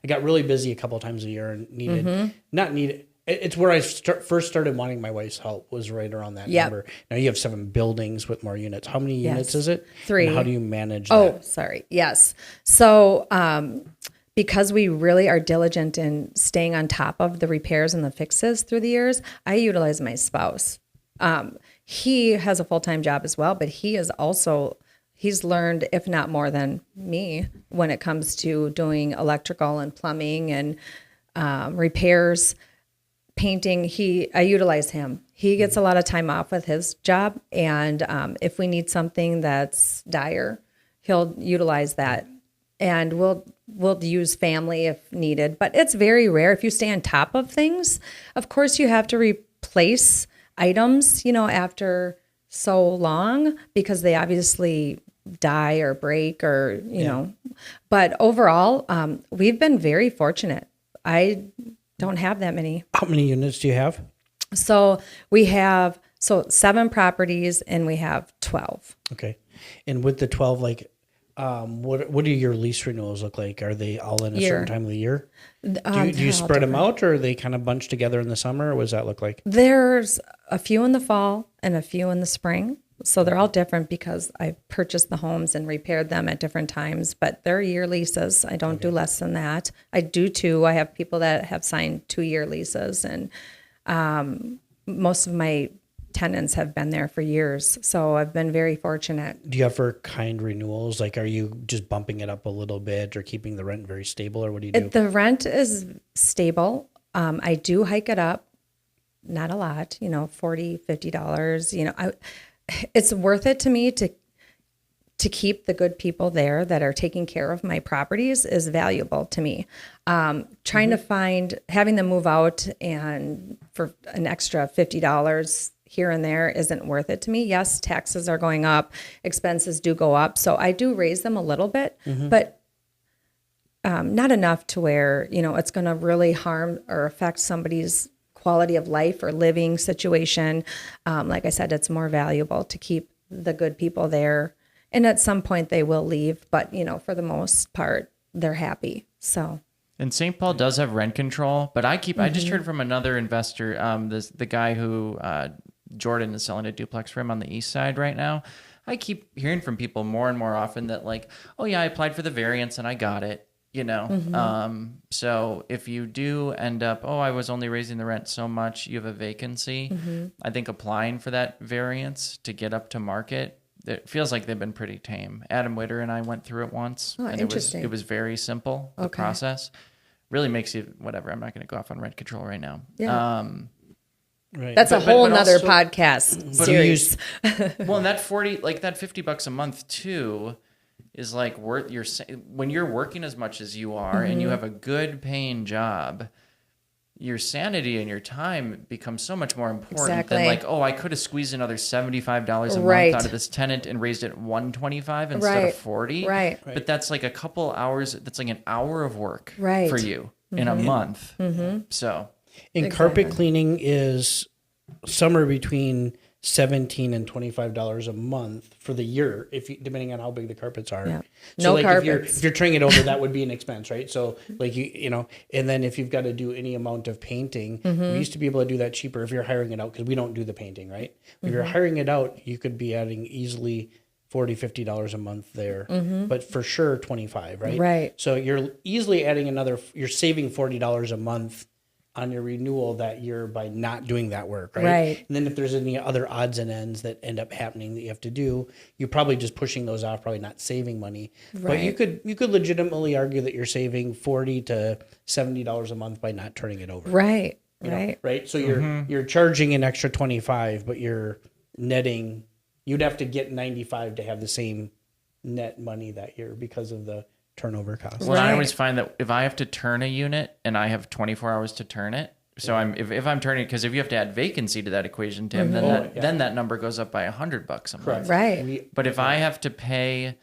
I got really busy a couple of times a year and needed. It's where I first started wanting my wife's help was right around that Yep. number. Now you have 7 buildings with more units. How many units is it? 3. And how do you manage Oh, that? sorry. Yes. So, because we really are diligent in staying on top of the repairs and the fixes through the years, I utilize my spouse. He has a full-time job as well, but he's learned, if not more than me, when it comes to doing electrical and plumbing and repairs. Painting, I utilize him. He gets a lot of time off with his job, and if we need something that's dire, he'll utilize that, and we'll use family if needed. But it's very rare. If you stay on top of things, of course you have to replace items, after so long because they obviously die or break or know. But overall, we've been very fortunate. I don't have that many. How many units do you have? So we have 7 properties and we have 12. Okay. And with the 12, like, what do your lease renewals look like? Are they all in a certain time of the year? Do you spread them out, or are they kind of bunched together in the summer? Or what does that look like? There's a few in the fall and a few in the spring. So they're all different because I purchased the homes and repaired them at different times, but they're year leases. I don't do less than that. I do 2. I have people that have signed 2-year leases, and most of my tenants have been there for years. So I've been very fortunate. Do you ever kind renewals? Like, are you just bumping it up a little bit or keeping the rent very stable, or what do you do? The rent is stable. I do hike it up, not a lot, $40, $50, it's worth it to me to keep the good people there that are taking care of my properties is valuable to me. Trying to having them move out and for an extra $50 here and there isn't worth it to me. Yes, taxes are going up, expenses do go up. So I do raise them a little bit, but not enough to where, it's going to really harm or affect somebody's quality of life or living situation. Like I said, it's more valuable to keep the good people there. And at some point they will leave, but for the most part, they're happy. So. And St. Paul does have rent control, but I just heard from another investor, the guy who Jordan is selling a duplex for him on the east side right now. I keep hearing from people more and more often that like, oh yeah, I applied for the variance and I got it. you know? So if you do end up, I was only raising the rent so much, you have a vacancy, I think applying for that variance to get up to market, it feels like they've been pretty tame. Adam Witter and I went through it once, and interesting. it was very simple, the process. Really makes you, whatever, I'm not going to go off on rent control right now. Yeah. Right. That's a whole nother also- podcast series. Well, and that $50 a month too is like worth when you're working as much as you are and you have a good paying job, your sanity and your time becomes so much more important than like, I could have squeezed another $75 a month out of this tenant and raised it $125 instead of $40. Right. But that's like a couple hours. That's like an hour of work Right. for you in a month. So. And carpet cleaning is somewhere between $17 and $25 a month for the year, depending on how big the carpets are. Yeah. So No like carpets. if you're turning it over, that would be an expense, right? So like and then if you've got to do any amount of painting, we used to be able to do that cheaper if you're hiring it out, because we don't do the painting, right? If you're hiring it out, you could be adding easily $40-$50 a month there, but for sure 25, right? Right. So you're easily adding you're saving $40 a month on your renewal that year by not doing that work, right? Right. And then if there's any other odds and ends that end up happening that you have to do, you're probably just pushing those off, probably not saving money. But you could legitimately argue that you're saving $40 to $70 a month by not turning it over. Right. You know, Right. right. So you're charging an extra 25, but you're netting. You'd have to get 95 to have the same net money that year because of the turnover cost. Well, I always find that if I have to turn a unit and I have 24 hours to turn it, so if I'm turning it, because if you have to add vacancy to that equation, Tim, then that number goes up by $100 a month. Right. But if I have to pay,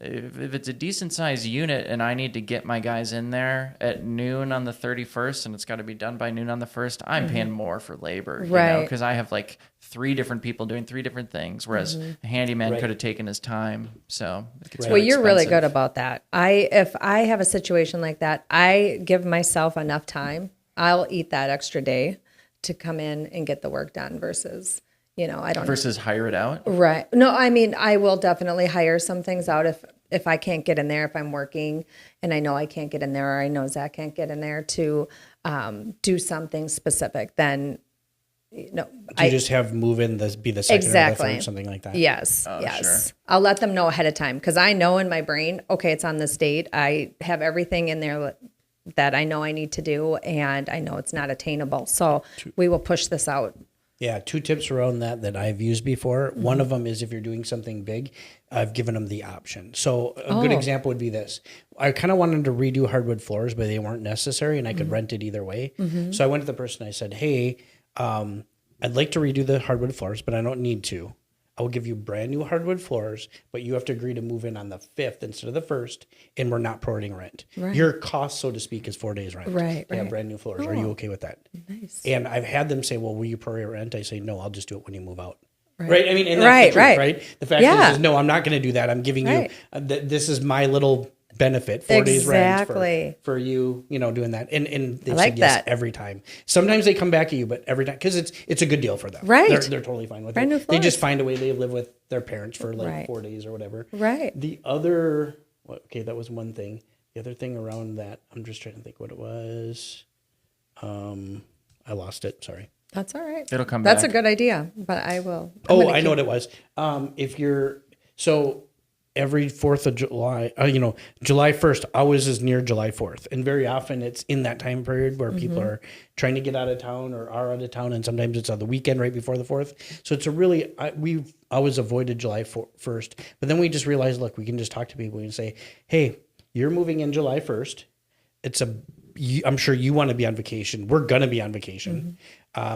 if it's a decent sized unit and I need to get my guys in there at noon on the 31st and it's got to be done by noon on the 1st, I'm paying more for labor, Right. because I have like 3 different people doing 3 different things, whereas a handyman could have taken his time. So it gets Well, very you're really expensive. good about that. If I have a situation like that, I give myself enough time. I'll eat that extra day to come in and get the work done versus, I don't Versus hire it out. Right. No, I mean, I will definitely hire some things out if I can't get in there, if I'm working and I know I can't get in there, or I know Zach can't get in there to do something specific, then, I just have move in be the second or the third, something like that. Yes. Yes. Sure. I'll let them know ahead of time, because I know in my brain, okay, it's on this date. I have everything in there that I know I need to do, and I know it's not attainable. So we will push this out. Yeah, 2 tips around that I've used before. One of them is if you're doing something big, I've given them the option. So a good example would be this. I kind of wanted to redo hardwood floors, but they weren't necessary, and I could rent it either way. So I went to the person, I said, hey, I'd like to redo the hardwood floors, but I don't need to. I will give you brand new hardwood floors, but you have to agree to move in on the 5th instead of the 1st, and we're not prorating rent. Right. Your cost, so to speak, is 4 days rent. Right. To have brand new floors. Are you okay with that? Nice. And I've had them say, well, will you prorate rent? I say, no, I'll just do it when you move out. Right. I mean, and that's the truth, right? The fact is, no, I'm not going to do that. I'm giving you, this is my little benefit, 4 days rent for you, doing that. And they said yes every time. Sometimes they come back at you, but every time, because it's a good deal for them. Right. They're totally fine with it. They just find a way. They live with their parents for 4 days or whatever. Right. The other, that was one thing. The other thing around that, I'm just trying to think what it was. I lost it. Sorry. That's all right. It'll come back. That's a good idea, but I will. I know what it was. Every 4th of July, July 1st always is near July 4th. And very often it's in that time period where people are trying to get out of town or are out of town. And sometimes it's on the weekend right before the 4th. So it's we've always avoided July 1st. But then we just realized, look, we can just talk to people and say, hey, you're moving in July 1st. I'm sure you want to be on vacation. We're going to be on vacation.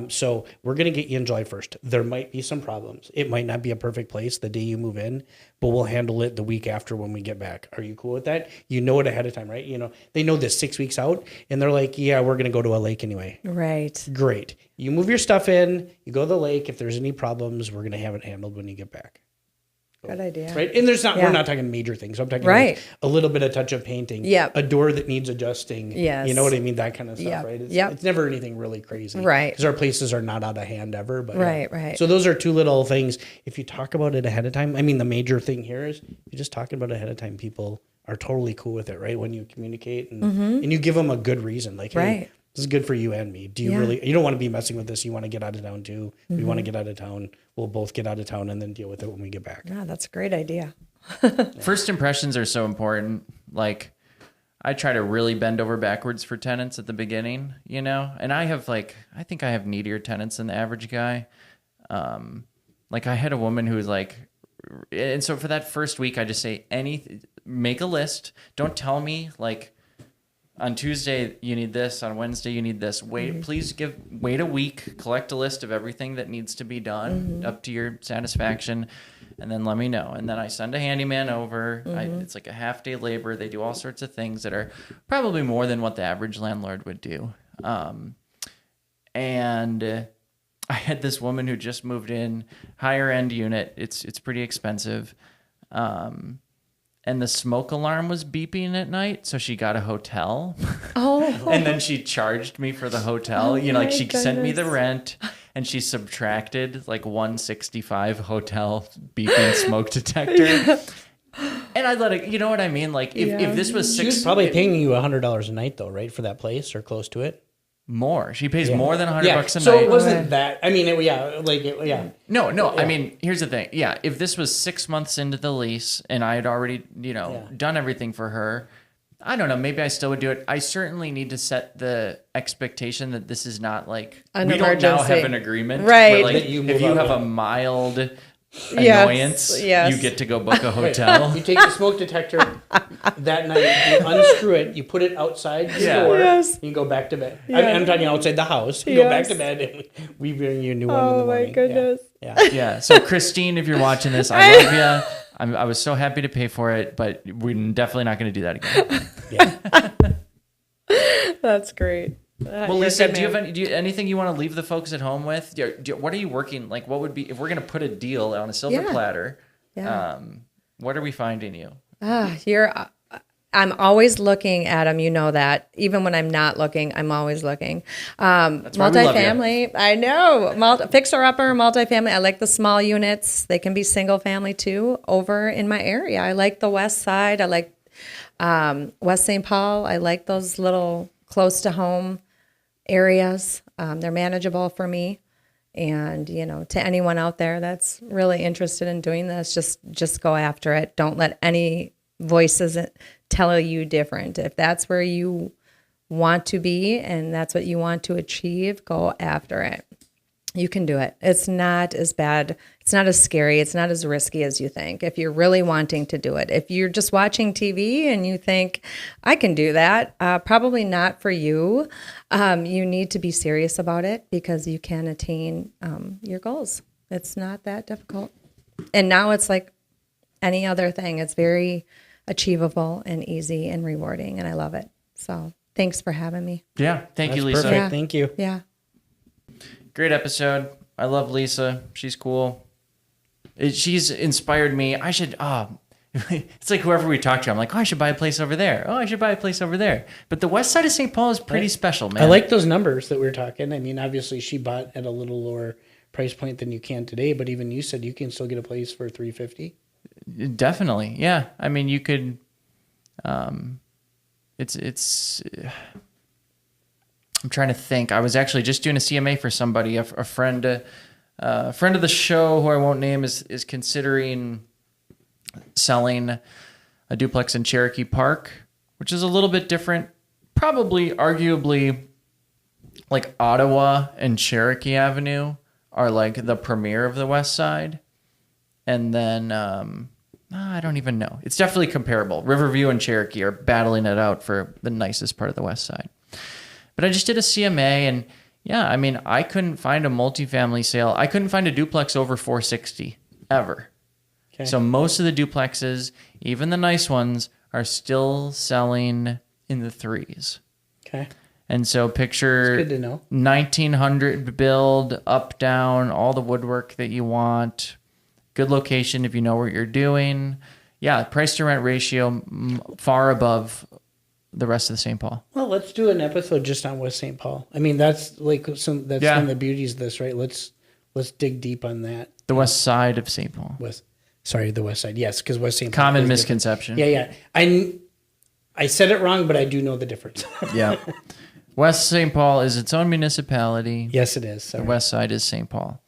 So we're going to get you in July 1st. There might be some problems. It might not be a perfect place the day you move in, but we'll handle it the week after when we get back. Are you cool with that? You know it ahead of time, right? They know this 6 weeks out, and they're like, yeah, we're going to go to a lake anyway. Right. Great. You move your stuff in, you go to the lake. If there's any problems, we're going to have it handled when you get back. Good idea. Right. And we're not talking major things. I'm talking like a little bit of touch of painting. Yep. A door that needs adjusting. Yes. You know what I mean? That kind of stuff, right? It's never anything really crazy. Right. Because our places are not out of hand ever. But right. So those are 2 little things. If you talk about it ahead of time, I mean, the major thing here is you're just talking about it ahead of time. People are totally cool with it, right? When you communicate and you give them a good reason, like, hey, Right. this is good for you and me. Do you really, you don't want to be messing with this. You want to get out of town too. We want to get out of town. We'll both get out of town and then deal with it when we get back. Yeah, that's a great idea. First impressions are so important. Like, I try to really bend over backwards for tenants at the beginning, you know? And I have I think I have needier tenants than the average guy. Like, I had a woman who was like, and so for that first week, I just say make a list. Don't tell me like, on Tuesday, you need this. On Wednesday, you need this. Wait a week, collect a list of everything that needs to be done up to your satisfaction, and then let me know. And then I send a handyman over. It's like a half-day labor. They do all sorts of things that are probably more than what the average landlord would do. And I had this woman who just moved in, higher-end unit. It's pretty expensive. And the smoke alarm was beeping at night, so she got a hotel. Oh. And then she charged me for the hotel. You know, like she sent me the goodness. rent, and she subtracted like $165 hotel beeping smoke detector. And I let it, you know what I mean? Like if this was She was six, probably paying you $100 a night though, right? For that place or close to it. more. She pays more than $100 a So night. it wasn't that, I mean, yeah. No. I mean, here's the thing. Yeah, if this was 6 months into the lease and I had already, done everything for her, I don't know. Maybe I still would do it. I certainly need to set the expectation that this is not like An we don't now emergency. have an agreement. Right. Where, like, That you if move you out. have a mild Yes, annoyance, yes. you get to go book a hotel. You take the smoke detector that night, you unscrew it, you put it outside your Yeah. door, Yes. you go back to bed. Yeah. I'm talking outside the house. You go back Yes. to bed, and we bring you a new one in the Oh morning. my goodness. Yeah. Yeah. So Christine, if you're watching this, I love you. I was so happy to pay for it, but we're definitely not going to do that again. That's great. Well, Lisa, do you have anything you want to leave the folks at home with? What are you working, like, what would be, if we're going to put a deal on a silver Yeah. platter, Yeah. what are we finding you? I'm always looking at them. You know that. Even when I'm not looking, I'm always looking. why we love Multifamily. I know. Fixer-upper, multifamily. I like the small units. They can be single family too over in my area. I like the west side. I like West St. Paul. I like those little close to home areas. They're manageable for me. And, to anyone out there that's really interested in doing this, just go after it. Don't let any voices tell you different. If that's where you want to be and that's what you want to achieve, go after it. You can do it. It's not as bad. It's not as scary. It's not as risky as you think if you're really wanting to do it. If you're just watching TV and you think, I can do that, probably not for you. You need to be serious about it because you can attain your goals. It's not that difficult. And now it's like any other thing. It's very achievable and easy and rewarding, and I love it. So thanks for having me. Yeah. Thank you, That's Lisa. perfect. Yeah. Thank you. Yeah. Great episode. I love Lisa. She's cool. She's inspired me. I should, it's like whoever we talk to, I'm like, I should buy a place over there. I should buy a place over there. But the west side of St. Paul is pretty special, man. I like those numbers that we were talking. I mean, obviously she bought at a little lower price point than you can today, but even you said you can still get a place for $350. Definitely. Yeah. I mean, you could, I'm trying to think. I was actually just doing a CMA for somebody, a friend of the show who I won't name is considering selling a duplex in Cherokee Park, which is a little bit different, probably arguably like Ottawa and Cherokee Avenue are like the premier of the west side. And then, I don't even know. It's definitely comparable. Riverview and Cherokee are battling it out for the nicest part of the west side. But I just did a CMA, and yeah, I mean, I couldn't find a multifamily sale. I couldn't find a duplex over 460 ever. Okay. So most of the duplexes, even the nice ones, are still selling in the threes. Okay. And so picture It's good to know. 1900 build, up, down, all the woodwork that you want. Good location if you know what you're doing. Yeah, price to rent ratio far above the rest of the St. Paul. Well, let's do an episode just on West St. Paul. I mean, that's one of the beauties of this, right? Let's dig deep on that. The west side of St. Paul. Sorry, the west side. Yes, because West St. Paul. Common is misconception. different. Yeah. I said it wrong, but I do know the difference. Yeah. West St. Paul is its own municipality. Yes, it is. The Sorry. west side is St. Paul.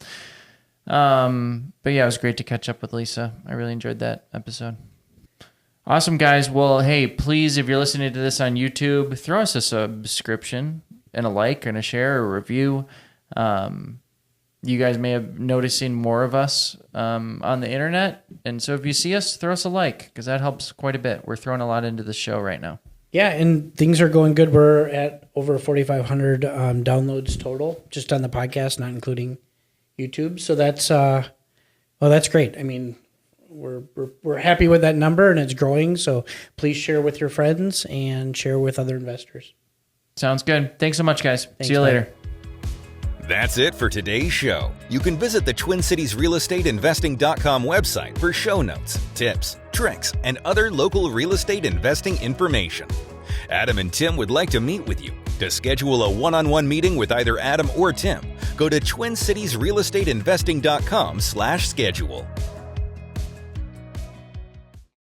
But yeah, it was great to catch up with Lisa. I really enjoyed that episode. Awesome, guys. Well, hey, please, if you're listening to this on YouTube, throw us a subscription and a like and a share or a review. You guys may have noticing more of us on the internet. And so if you see us, throw us a like because that helps quite a bit. We're throwing a lot into the show right now. Yeah, and things are going good. We're at over 4,500 downloads total, just on the podcast, not including YouTube. So that's great. I mean, we're happy with that number, and it's growing. So please share with your friends and share with other investors. Sounds good. Thanks so much, guys. Thanks, See you bye. later. That's it for today's show. You can visit the Twin Cities RealEstateInvesting.com website for show notes, tips, tricks, and other local real estate investing information. Adam and Tim would like to meet with you. To schedule a one-on-one meeting with either Adam or Tim, go to TwinCitiesRealEstateInvesting.com/schedule.